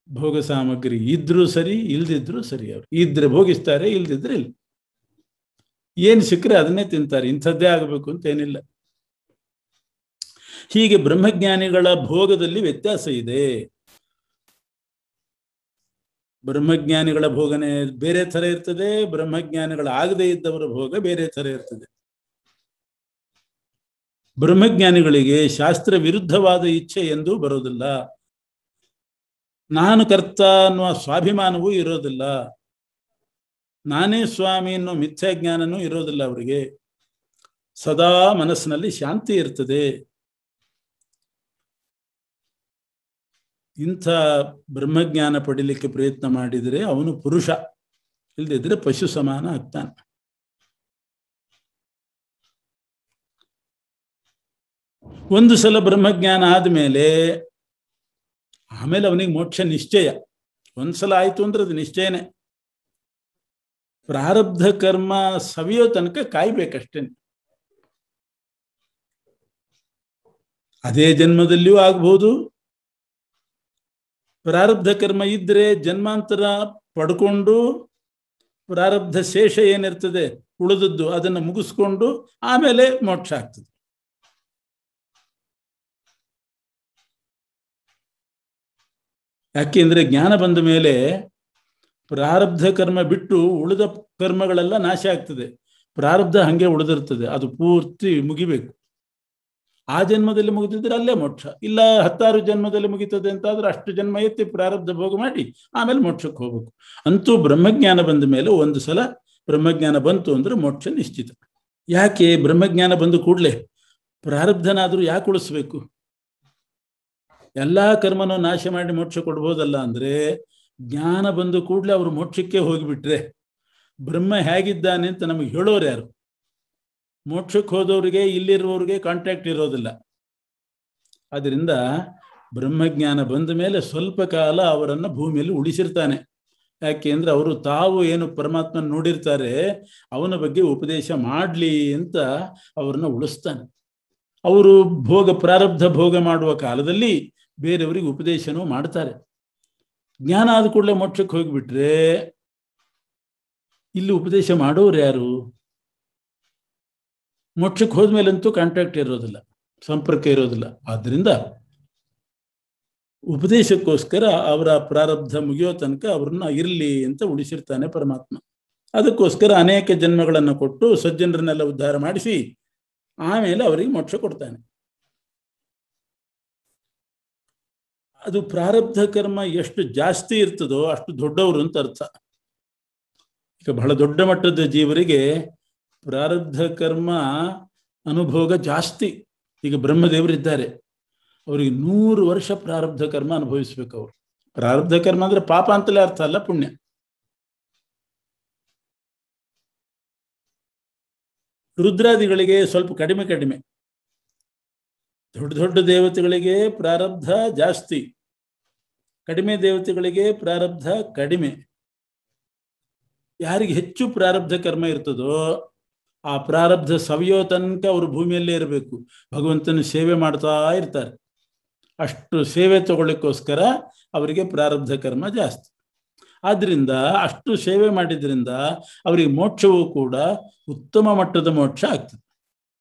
ಭೋಗ ಸಾಮಗ್ರಿ ಇದ್ರೂ ಸರಿ, ಇಲ್ದಿದ್ರು ಸರಿ, ಅವರು ಇದ್ರೆ ಭೋಗಿಸ್ತಾರೆ, ಇಲ್ದಿದ್ರೆ ಇಲ್ಲ. ಏನು ಸಿಕ್ಕರೆ ಅದನ್ನೇ ತಿಂತಾರೆ, ಇಂಥದ್ದೇ ಆಗಬೇಕು ಅಂತ ಏನಿಲ್ಲ. ಹೀಗೆ ಬ್ರಹ್ಮಜ್ಞಾನಿಗಳ ಭೋಗದಲ್ಲಿ ವ್ಯತ್ಯಾಸ ಇದೆ. ಬ್ರಹ್ಮಜ್ಞಾನಿಗಳ ಭೋಗನೆ ಬೇರೆ ಥರ ಇರ್ತದೆ, ಬ್ರಹ್ಮಜ್ಞಾನಿಗಳ ಆಗದೇ ಇದ್ದವರ ಭೋಗ ಬೇರೆ ಥರ ಇರ್ತದೆ. ಬ್ರಹ್ಮಜ್ಞಾನಿಗಳಿಗೆ ಶಾಸ್ತ್ರ ವಿರುದ್ಧವಾದ ಇಚ್ಛೆ ಎಂದೂ ಬರೋದಿಲ್ಲ, ನಾನು ಕರ್ತ ಅನ್ನುವ ಸ್ವಾಭಿಮಾನವೂ ಇರೋದಿಲ್ಲ, ನಾನೇ ಸ್ವಾಮಿ ಅನ್ನೋ ಮಿಥ್ಯಾಜ್ಞಾನನೂ ಇರೋದಿಲ್ಲ. ಅವರಿಗೆ ಸದಾ ಮನಸ್ಸಿನಲ್ಲಿ ಶಾಂತಿ ಇರ್ತದೆ. ಇಂಥ ಬ್ರಹ್ಮಜ್ಞಾನ ಪಡೀಲಿಕ್ಕೆ ಪ್ರಯತ್ನ ಮಾಡಿದರೆ ಅವನು ಪುರುಷ, ಇಲ್ಲದಿದ್ರೆ ಪಶು ಸಮಾನ ಆಗ್ತಾನೆ. ಒಂದು ಸಲ ಬ್ರಹ್ಮಜ್ಞಾನ ಆದಮೇಲೆ ಆಮೇಲೆ ಅವನಿಗೆ ಮೋಕ್ಷ ನಿಶ್ಚಯ. ಒಂದ್ಸಲ ಆಯ್ತು ಅಂದ್ರೆ ಅದು ನಿಶ್ಚಯನೇ. ಪ್ರಾರಬ್ಧ ಕರ್ಮ ಸವಿಯೋ ತನಕ ಕಾಯ್ಬೇಕಷ್ಟೇನೆ. ಅದೇ ಜನ್ಮದಲ್ಲಿಯೂ ಆಗ್ಬಹುದು, ಪ್ರಾರಬ್ಧ ಕರ್ಮ ಇದ್ರೆ ಜನ್ಮಾಂತರ ಪಡ್ಕೊಂಡು ಪ್ರಾರಬ್ಧ ಶೇಷ ಏನಿರ್ತದೆ ಉಳಿದದ್ದು ಅದನ್ನು ಮುಗಿಸ್ಕೊಂಡು ಆಮೇಲೆ ಮೋಕ್ಷ ಆಗ್ತದೆ. ಯಾಕೆಂದ್ರೆ ಜ್ಞಾನ ಬಂದ ಮೇಲೆ ಪ್ರಾರಬ್ಧ ಕರ್ಮ ಬಿಟ್ಟು ಉಳಿದ ಕರ್ಮಗಳೆಲ್ಲ ನಾಶ ಆಗ್ತದೆ, ಪ್ರಾರಬ್ಧ ಹಂಗೆ ಉಳಿದಿರ್ತದೆ, ಅದು ಪೂರ್ತಿ ಮುಗಿಬೇಕು. ಆ ಜನ್ಮದಲ್ಲಿ ಮುಗಿದಿದ್ರೆ ಅಲ್ಲೇ ಮೋಕ್ಷ, ಇಲ್ಲ 10 ಜನ್ಮದಲ್ಲಿ ಮುಗಿತದೆ ಅಂತಾದ್ರೆ ಅಷ್ಟು ಜನ್ಮ ಎತ್ತಿ ಪ್ರಾರಬ್ಧ ಭೋಗ ಮಾಡಿ ಆಮೇಲೆ ಮೋಕ್ಷಕ್ಕೆ ಹೋಗ್ಬೇಕು. ಅಂತೂ ಬ್ರಹ್ಮಜ್ಞಾನ ಬಂದ ಮೇಲೆ ಒಂದು ಸಲ ಬ್ರಹ್ಮಜ್ಞಾನ ಬಂತು ಅಂದ್ರೆ ಮೋಕ್ಷ ನಿಶ್ಚಿತ. ಯಾಕೆ ಬ್ರಹ್ಮಜ್ಞಾನ ಬಂದು ಕೂಡಲೇ ಪ್ರಾರಬ್ಧನಾದ್ರೂ ಯಾಕೆ ಉಳಿಸ್ಬೇಕು? ಎಲ್ಲಾ ಕರ್ಮನೂ ನಾಶ ಮಾಡಿ ಮೋಕ್ಷ ಕೊಡ್ಬೋದಲ್ಲ. ಅಂದ್ರೆ ಜ್ಞಾನ ಬಂದು ಕೂಡಲೇ ಅವರು ಮೋಕ್ಷಕ್ಕೆ ಹೋಗಿಬಿಟ್ರೆ ಬ್ರಹ್ಮ ಹೇಗಿದ್ದಾನೆ ಅಂತ ನಮಗೆ ಹೇಳೋರು ಯಾರು? ಮೋಕ್ಷಕ್ಕೆ ಹೋದವ್ರಿಗೆ ಇಲ್ಲಿರುವವ್ರಿಗೆ ಕಾಂಟ್ಯಾಕ್ಟ್ ಇರೋದಿಲ್ಲ. ಅದರಿಂದ ಬ್ರಹ್ಮಜ್ಞಾನ ಬಂದ ಮೇಲೆ ಸ್ವಲ್ಪ ಕಾಲ ಅವರನ್ನು ಭೂಮಿಯಲ್ಲಿ ಉಳಿಸಿರ್ತಾನೆ. ಯಾಕೆ ಅಂದ್ರೆ ಅವರು ತಾವು ಏನು ಪರಮಾತ್ಮನ ನೋಡಿರ್ತಾರೆ ಅವನ ಬಗ್ಗೆ ಉಪದೇಶ ಮಾಡಲಿ ಅಂತ ಅವ್ರನ್ನ ಉಳಿಸ್ತಾನೆ. ಅವರು ಪ್ರಾರಬ್ಧ ಭೋಗ ಮಾಡುವ ಕಾಲದಲ್ಲಿ ಬೇರೆಯವರಿಗೆ ಉಪದೇಶನೂ ಮಾಡ್ತಾರೆ. ಜ್ಞಾನ ಆದ ಕೂಡಲೇ ಮೋಕ್ಷಕ್ಕೆ ಹೋಗಿಬಿಟ್ರೆ ಇಲ್ಲಿ ಉಪದೇಶ ಮಾಡೋರು ಯಾರು? ಮೋಕ್ಷಕ್ಕೆ ಹೋದ್ಮೇಲಂತೂ ಕಾಂಟ್ಯಾಕ್ಟ್ ಇರೋದಿಲ್ಲ, ಸಂಪರ್ಕ ಇರೋದಿಲ್ಲ. ಆದ್ದರಿಂದ ಉಪದೇಶಕ್ಕೋಸ್ಕರ ಅವರ ಪ್ರಾರಬ್ಧ ಮುಗಿಯೋ ತನಕ ಅವ್ರನ್ನ ಇರಲಿ ಅಂತ ಉಳಿಸಿರ್ತಾನೆ ಪರಮಾತ್ಮ. ಅದಕ್ಕೋಸ್ಕರ ಅನೇಕ ಜನ್ಮಗಳನ್ನು ಕೊಟ್ಟು ಸಜ್ಜನರನ್ನೆಲ್ಲ ಉದ್ಧಾರ ಮಾಡಿಸಿ ಆಮೇಲೆ ಅವರಿಗೆ ಮೋಕ್ಷ ಕೊಡ್ತಾನೆ. ಅದು ಪ್ರಾರಬ್ಧ ಕರ್ಮ ಎಷ್ಟು ಜಾಸ್ತಿ ಇರ್ತದೋ ಅಷ್ಟು ದೊಡ್ಡವರು ಅಂತ ಅರ್ಥ. ಈಗ ಬಹಳ ದೊಡ್ಡ ಮಟ್ಟದ ಜೀವರಿಗೆ ಪ್ರಾರಬ್ಧ ಕರ್ಮ ಅನುಭೋಗ ಜಾಸ್ತಿ. ಈಗ ಬ್ರಹ್ಮದೇವರಿದ್ದಾರೆ, ಅವರಿಗೆ 100 ವರ್ಷ ಪ್ರಾರಬ್ಧ ಕರ್ಮ ಅನುಭವಿಸ್ಬೇಕು. ಅವರು ಪ್ರಾರಬ್ಧ ಕರ್ಮ ಅಂದ್ರೆ ಪಾಪ ಅಂತಲೇ ಅರ್ಥ ಅಲ್ಲ, ಪುಣ್ಯ. ರುದ್ರಾದಿಗಳಿಗೆ ಸ್ವಲ್ಪ ಕಡಿಮೆ ಕಡಿಮೆ. ದೊಡ್ಡ ದೊಡ್ಡ ದೇವತೆಗಳಿಗೆ ಪ್ರಾರಬ್ಧ ಜಾಸ್ತಿ, ಕಡಿಮೆ ದೇವತೆಗಳಿಗೆ ಪ್ರಾರಬ್ಧ ಕಡಿಮೆ. ಯಾರಿಗೆ ಹೆಚ್ಚು ಪ್ರಾರಬ್ಧ ಕರ್ಮ ಇರ್ತದೋ ಆ ಪ್ರಾರಬ್ಧ ಸವಿಯೋ ತನಕ ಅವರು ಭೂಮಿಯಲ್ಲೇ ಇರಬೇಕು, ಭಗವಂತನ ಸೇವೆ ಮಾಡ್ತಾ ಇರ್ತಾರೆ. ಅಷ್ಟು ಸೇವೆ ತಗೊಳ್ಳಿಕ್ಕೋಸ್ಕರ ಅವರಿಗೆ ಪ್ರಾರಬ್ಧ ಕರ್ಮ ಜಾಸ್ತಿ. ಆದ್ದರಿಂದ ಅಷ್ಟು ಸೇವೆ ಮಾಡಿದ್ರಿಂದ ಅವರಿಗೆ ಮೋಕ್ಷವೂ ಕೂಡ ಉತ್ತಮ ಮಟ್ಟದ ಮೋಕ್ಷ ಆಗ್ತದೆ.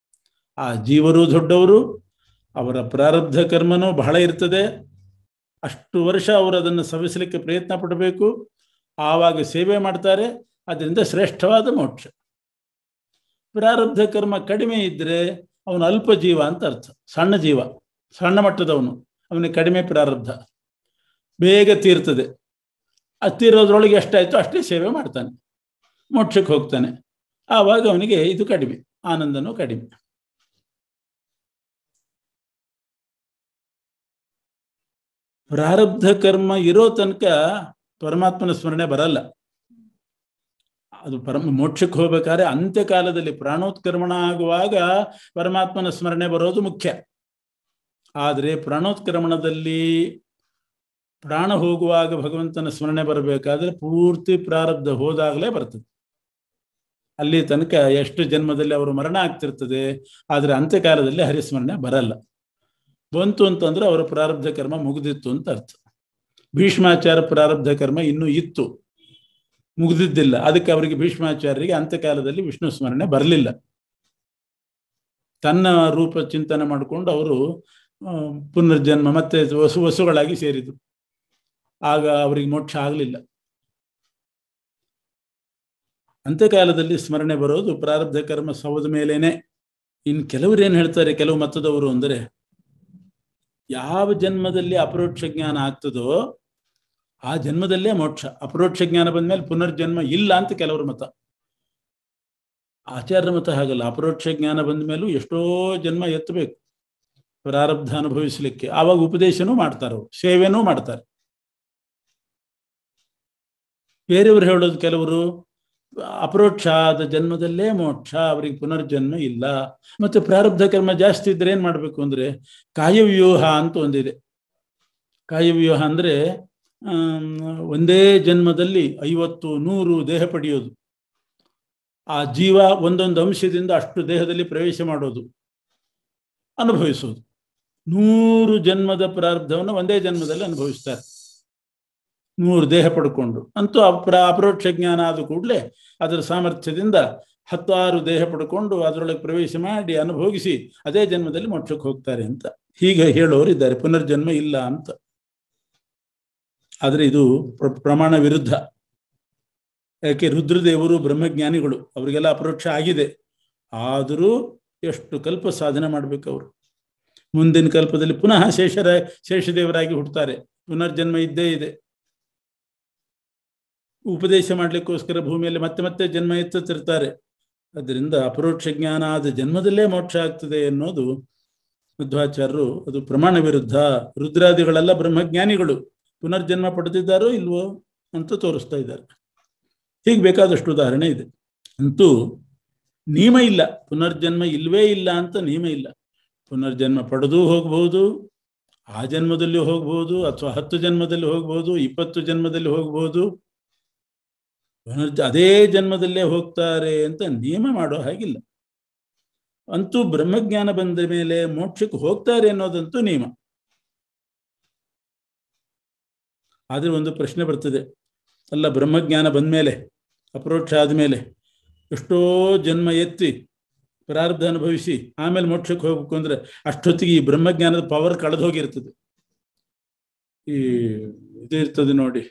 ಆ ಜೀವರು ದೊಡ್ಡವರು, ಅವರ ಪ್ರಾರಬ್ಧ ಕರ್ಮನೂ ಬಹಳ ಇರ್ತದೆ. ಅಷ್ಟು ವರ್ಷ ಅವರು ಅದನ್ನು ಸವಿಸಲಿಕ್ಕೆ ಪ್ರಯತ್ನ ಪಡಬೇಕು, ಆವಾಗ ಸೇವೆ ಮಾಡ್ತಾರೆ. ಅದರಿಂದ ಶ್ರೇಷ್ಠವಾದ ಮೋಕ್ಷ. ಪ್ರಾರಬ್ಧ ಕರ್ಮ ಕಡಿಮೆ ಇದ್ದರೆ ಅವನು ಅಲ್ಪ ಜೀವ ಅಂತ ಅರ್ಥ, ಸಣ್ಣ ಜೀವ, ಸಣ್ಣ ಮಟ್ಟದವನು, ಅವನಿಗೆ ಕಡಿಮೆ ಪ್ರಾರಬ್ಧ, ಬೇಗ ತೀರ್ತದೆ. ಅದು ತೀರೋದ್ರೊಳಗೆ ಎಷ್ಟಾಯಿತು ಅಷ್ಟೇ ಸೇವೆ ಮಾಡ್ತಾನೆ, ಮೋಕ್ಷಕ್ಕೆ ಹೋಗ್ತಾನೆ. ಆವಾಗ ಅವನಿಗೆ ಇದು ಕಡಿಮೆ, ಆನಂದನೂ ಕಡಿಮೆ. ಪ್ರಾರಬ್ಧ ಕರ್ಮ ಇರೋ ತನಕ ಪರಮಾತ್ಮನ ಸ್ಮರಣೆ ಬರಲ್ಲ. ಅದು ಮೋಕ್ಷಕ್ಕೆ ಹೋಗ್ಬೇಕಾದ್ರೆ ಅಂತ್ಯಕಾಲದಲ್ಲಿ ಪ್ರಾಣೋತ್ಕರ್ಮಣ ಆಗುವಾಗ ಪರಮಾತ್ಮನ ಸ್ಮರಣೆ ಬರೋದು ಮುಖ್ಯ. ಆದರೆ ಪ್ರಾಣೋತ್ಕ್ರಮಣದಲ್ಲಿ ಪ್ರಾಣ ಹೋಗುವಾಗ ಭಗವಂತನ ಸ್ಮರಣೆ ಬರಬೇಕಾದ್ರೆ ಪೂರ್ತಿ ಪ್ರಾರಬ್ಧ ಹೋದಾಗಲೇ ಬರ್ತದೆ. ಅಲ್ಲಿ ತನಕ ಎಷ್ಟು ಜನ್ಮದಲ್ಲಿ ಅವರು ಮರಣ ಆಗ್ತಿರ್ತದೆ, ಆದರೆ ಅಂತ್ಯಕಾಲದಲ್ಲಿ ಹರಿಸ್ಮರಣೆ ಬರಲ್ಲ. ಬಂತು ಅಂತಂದ್ರೆ ಅವರ ಪ್ರಾರಬ್ಧ ಕರ್ಮ ಮುಗಿದಿತ್ತು ಅಂತ ಅರ್ಥ. ಭೀಷ್ಮಾಚಾರ ಪ್ರಾರಬ್ಧ ಕರ್ಮ ಇನ್ನೂ ಇತ್ತು, ಮುಗಿದಿದ್ದಿಲ್ಲ. ಅದಕ್ಕೆ ಅವರಿಗೆ ಭೀಷ್ಮಾಚಾರ್ಯರಿಗೆ ಅಂತ್ಯಕಾಲದಲ್ಲಿ ವಿಷ್ಣು ಸ್ಮರಣೆ ಬರಲಿಲ್ಲ. ತನ್ನ ರೂಪ ಚಿಂತನೆ ಮಾಡಿಕೊಂಡು ಅವರು ಪುನರ್ಜನ್ಮ ಮತ್ತೆ ವಸುಗಳಾಗಿ ಸೇರಿದರು. ಆಗ ಅವರಿಗೆ ಮೋಕ್ಷ ಆಗಲಿಲ್ಲ. ಅಂತ್ಯಕಾಲದಲ್ಲಿ ಸ್ಮರಣೆ ಬರೋದು ಪ್ರಾರಬ್ಧ ಕರ್ಮ ಸವದ ಮೇಲೇನೆ. ಇನ್ನು ಕೆಲವರು ಏನು ಹೇಳ್ತಾರೆ, ಕೆಲವು ಮತದವರು ಅಂದರೆ, ಯಾವ ಜನ್ಮದಲ್ಲಿ ಅಪರೋಕ್ಷ ಜ್ಞಾನ ಆಗ್ತದೋ ಆ ಜನ್ಮದಲ್ಲೇ ಮೋಕ್ಷ, ಅಪರೋಕ್ಷ ಜ್ಞಾನ ಬಂದ್ಮೇಲೆ ಪುನರ್ಜನ್ಮ ಇಲ್ಲ ಅಂತ ಕೆಲವರು ಮತ. ಆಚಾರ್ಯರ ಮತ ಹಾಗಲ್ಲ. ಅಪರೋಕ್ಷ ಜ್ಞಾನ ಬಂದ ಮೇಲೂ ಎಷ್ಟೋ ಜನ್ಮ ಎತ್ತಬೇಕು ಪ್ರಾರಬ್ಧ ಅನುಭವಿಸಲಿಕ್ಕೆ. ಆವಾಗ ಉಪದೇಶನೂ ಮಾಡ್ತಾರೆ, ಸೇವೆನೂ ಮಾಡ್ತಾರೆ. ಬೇರೆಯವರು ಹೇಳೋದು ಕೆಲವರು ಅಪರೋಕ್ಷ ಆದ ಜನ್ಮದಲ್ಲೇ ಮೋಕ್ಷ, ಅವರಿಗೆ ಪುನರ್ಜನ್ಮ ಇಲ್ಲ. ಮತ್ತೆ ಪ್ರಾರಬ್ಧ ಕರ್ಮ ಜಾಸ್ತಿ ಇದ್ರೆ ಏನ್ ಮಾಡ್ಬೇಕು ಅಂದ್ರೆ ಕಾಯವ್ಯೂಹ ಅಂತ ಒಂದಿದೆ. ಕಾಯವ್ಯೂಹ ಅಂದ್ರೆ ಒಂದೇ ಜನ್ಮದಲ್ಲಿ 50-100 ದೇಹ ಪಡೆಯೋದು. ಆ ಜೀವ ಒಂದೊಂದು ಅಂಶದಿಂದ ಅಷ್ಟು ದೇಹದಲ್ಲಿ ಪ್ರವೇಶ ಮಾಡೋದು, ಅನುಭವಿಸೋದು. 100 ಜನ್ಮದ ಪ್ರಾರಬ್ಧವನ್ನು ಒಂದೇ ಜನ್ಮದಲ್ಲಿ ಅನುಭವಿಸ್ತಾರೆ, 100 ದೇಹ ಪಡ್ಕೊಂಡು. ಅಂತೂ ಅಪರೋಕ್ಷ ಜ್ಞಾನ ಆದ ಕೂಡಲೇ ಅದರ ಸಾಮರ್ಥ್ಯದಿಂದ 16 ದೇಹ ಪಡ್ಕೊಂಡು ಅದರೊಳಗೆ ಪ್ರವೇಶ ಮಾಡಿ ಅನುಭವಿಸಿ ಅದೇ ಜನ್ಮದಲ್ಲಿ ಮೋಕ್ಷಕ್ಕೆ ಹೋಗ್ತಾರೆ ಅಂತ ಹೀಗೆ ಹೇಳೋರು ಇದ್ದಾರೆ. ಪುನರ್ಜನ್ಮ ಇಲ್ಲ ಅಂತ. ಆದರೆ ಇದು ಪ್ರಮಾಣ ವಿರುದ್ಧ. ಯಾಕೆ, ರುದ್ರದೇವರು ಬ್ರಹ್ಮಜ್ಞಾನಿಗಳು, ಅವರಿಗೆಲ್ಲ ಅಪರೋಕ್ಷ ಆಗಿದೆ. ಆದರೂ ಎಷ್ಟು ಕಲ್ಪ ಸಾಧನೆ ಮಾಡ್ಬೇಕು ಅವರು. ಮುಂದಿನ ಕಲ್ಪದಲ್ಲಿ ಪುನಃ ಶೇಷದೇವರಾಗಿ ಹುಟ್ಟುತ್ತಾರೆ. ಪುನರ್ಜನ್ಮ ಇದ್ದೇ ಇದೆ. ಉಪದೇಶ ಮಾಡಲಿಕ್ಕೋಸ್ಕರ ಭೂಮಿಯಲ್ಲಿ ಮತ್ತೆ ಮತ್ತೆ ಜನ್ಮ ಎತ್ತುತ್ತಿರ್ತಾರೆ. ಅದರಿಂದ ಅಪರೋಕ್ಷ ಜ್ಞಾನ ಆದ ಜನ್ಮದಲ್ಲೇ ಮೋಕ್ಷ ಆಗ್ತದೆ ಅನ್ನೋದು ಮಧ್ವಾಚಾರ್ಯರು ಅದು ಪ್ರಮಾಣ ವಿರುದ್ಧ. ರುದ್ರಾದಿಗಳೆಲ್ಲ ಬ್ರಹ್ಮಜ್ಞಾನಿಗಳು, ಪುನರ್ಜನ್ಮ ಪಡೆದಿದ್ದಾರೋ ಇಲ್ವೋ ಅಂತ ತೋರಿಸ್ತಾ ಇದ್ದಾರೆ. ಹೀಗೆ ಬೇಕಾದಷ್ಟು ಉದಾಹರಣೆ ಇದೆ. ಅಂತೂ ನಿಯಮ ಇಲ್ಲ, ಪುನರ್ಜನ್ಮ ಇಲ್ವೇ ಇಲ್ಲ ಅಂತ ನಿಯಮ ಇಲ್ಲ. ಪುನರ್ಜನ್ಮ ಪಡೆದು ಹೋಗ್ಬೋದು, ಆ ಜನ್ಮದಲ್ಲಿ ಹೋಗ್ಬೋದು, ಅಥವಾ 10 ಜನ್ಮದಲ್ಲಿ ಹೋಗ್ಬೋದು, 20 ಜನ್ಮದಲ್ಲಿ ಹೋಗ್ಬೋದು. ಅದೇ ಜನ್ಮದಲ್ಲೇ ಹೋಗ್ತಾರೆ ಅಂತ ನಿಯಮ ಮಾಡೋ ಹಾಗಿಲ್ಲ. ಅಂತೂ ಬ್ರಹ್ಮಜ್ಞಾನ ಬಂದ ಮೇಲೆ ಮೋಕ್ಷಕ್ಕೆ ಹೋಗ್ತಾರೆ ಅನ್ನೋದಂತೂ ನಿಯಮ. ಆದರೆ ಒಂದು ಪ್ರಶ್ನೆ ಬರ್ತದೆ, ಅಲ್ಲ ಬ್ರಹ್ಮಜ್ಞಾನ ಬಂದ ಮೇಲೆ, ಅಪರೋಕ್ಷ ಆದಮೇಲೆ ಎಷ್ಟೋ ಜನ್ಮ ಎತ್ತಿ ಪ್ರಾರಬ್ಧ ಅನುಭವಿಸಿ ಆಮೇಲೆ ಮೋಕ್ಷಕ್ಕೆ ಹೋಗ್ಬೇಕು ಅಂದ್ರೆ ಅಷ್ಟೊತ್ತಿಗೆ ಈ ಬ್ರಹ್ಮಜ್ಞಾನದ ಪವರ್ ಕಳೆದು ಹೋಗಿರ್ತದೆ. ಈ ಇದು ಇರ್ತದೆ ನೋಡಿ,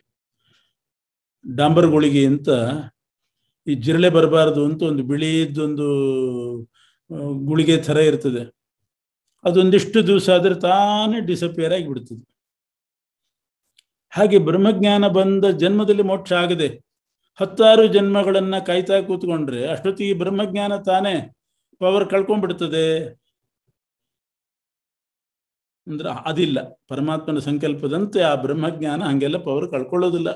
ಡಾಂಬರ್ ಗುಳಿಗೆ ಅಂತ, ಈ ಜಿರಳೆ ಬರಬಾರದು ಅಂತ ಒಂದು ಬಿಳಿದೊಂದು ಗುಳಿಗೆ ಥರ ಇರ್ತದೆ. ಅದೊಂದಿಷ್ಟು ದಿವಸ ಆದರೆ ತಾನೇ ಡಿಸಪಿಯರ್ ಆಗಿಬಿಡ್ತದೆ. ಹಾಗೆ ಬ್ರಹ್ಮಜ್ಞಾನ ಬಂದ ಜನ್ಮದಲ್ಲಿ ಮೋಕ್ಷ ಆಗದೆ 16 ಜನ್ಮಗಳನ್ನ ಕಾಯ್ತಾ ಕೂತ್ಕೊಂಡ್ರೆ ಅಷ್ಟೊತ್ತಿಗೆ ಬ್ರಹ್ಮಜ್ಞಾನ ತಾನೇ ಪವರ್ ಕಳ್ಕೊಂಡ್ಬಿಡ್ತದೆ ಅಂದ್ರೆ ಅದಿಲ್ಲ. ಪರಮಾತ್ಮನ ಸಂಕಲ್ಪದಂತೆ ಆ ಬ್ರಹ್ಮಜ್ಞಾನ ಹಂಗೆಲ್ಲ ಪವರ್ ಕಳ್ಕೊಳ್ಳೋದಿಲ್ಲ,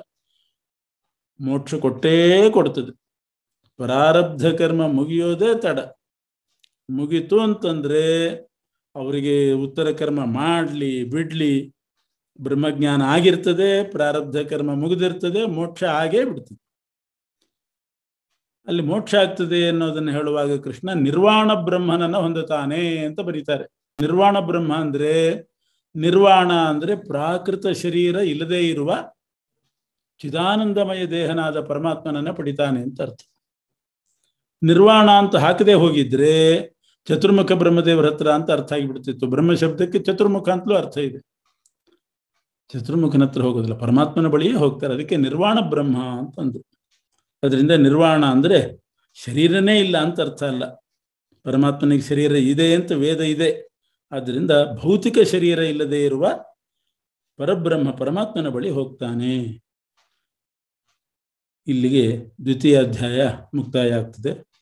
ಮೋಕ್ಷ ಕೊಟ್ಟೇ ಕೊಡ್ತದೆ. ಪ್ರಾರಬ್ಧ ಕರ್ಮ ಮುಗಿಯೋದೇ ತಡ. ಮುಗೀತು ಅಂತಂದ್ರೆ ಅವರಿಗೆ ಉತ್ತರ ಕರ್ಮ ಮಾಡಲಿ ಬಿಡ್ಲಿ ಬ್ರಹ್ಮಜ್ಞಾನ ಆಗಿರ್ತದೆ, ಪ್ರಾರಬ್ಧ ಕರ್ಮ ಮುಗಿದಿರ್ತದೆ, ಮೋಕ್ಷ ಆಗೇ ಬಿಡ್ತದೆ. ಅಲ್ಲಿ ಮೋಕ್ಷ ಆಗ್ತದೆ ಅನ್ನೋದನ್ನು ಹೇಳುವಾಗ ಕೃಷ್ಣ ನಿರ್ವಾಣ ಬ್ರಹ್ಮನನ್ನ ಹೊಂದುತ್ತಾನೆ ಅಂತ ಬರೀತಾರೆ. ನಿರ್ವಾಣ ಬ್ರಹ್ಮ ಅಂದ್ರೆ, ನಿರ್ವಾಣ ಅಂದ್ರೆ ಪ್ರಾಕೃತ ಶರೀರ ಇಲ್ಲದೆ ಇರುವ ಚಿದಾನಂದಮಯ ದೇಹನಾದ ಪರಮಾತ್ಮನನ್ನ ಪಡಿತಾನೆ ಅಂತ ಅರ್ಥ. ನಿರ್ವಾಣ ಅಂತ ಹಾಕದೆ ಹೋಗಿದ್ರೆ ಚತುರ್ಮುಖ ಬ್ರಹ್ಮದೇವರ ಹತ್ರ ಅಂತ ಅರ್ಥ ಆಗಿಬಿಡ್ತಿತ್ತು. ಬ್ರಹ್ಮ ಶಬ್ದಕ್ಕೆ ಚತುರ್ಮುಖ ಅಂತಲೂ ಅರ್ಥ ಇದೆ. ಚತುರ್ಮುಖನ ಹತ್ರ ಹೋಗೋದಿಲ್ಲ, ಪರಮಾತ್ಮನ ಬಳಿಯೇ ಹೋಗ್ತಾರೆ. ಅದಕ್ಕೆ ನಿರ್ವಾಣ ಬ್ರಹ್ಮ ಅಂತಂದ್ರು. ಅದರಿಂದ ನಿರ್ವಾಣ ಅಂದ್ರೆ ಶರೀರನೇ ಇಲ್ಲ ಅಂತ ಅರ್ಥ ಅಲ್ಲ. ಪರಮಾತ್ಮನಿಗೆ ಶರೀರ ಇದೆ ಅಂತ ವೇದ ಇದೆ. ಆದ್ದರಿಂದ ಭೌತಿಕ ಶರೀರ ಇಲ್ಲದೆ ಇರುವ ಪರಬ್ರಹ್ಮ ಪರಮಾತ್ಮನ ಬಳಿ ಹೋಗ್ತಾನೆ. ಇಲ್ಲಿಗೆ ದ್ವಿತೀಯ ಅಧ್ಯಾಯ ಮುಕ್ತಾಯ ಆಗ್ತದೆ.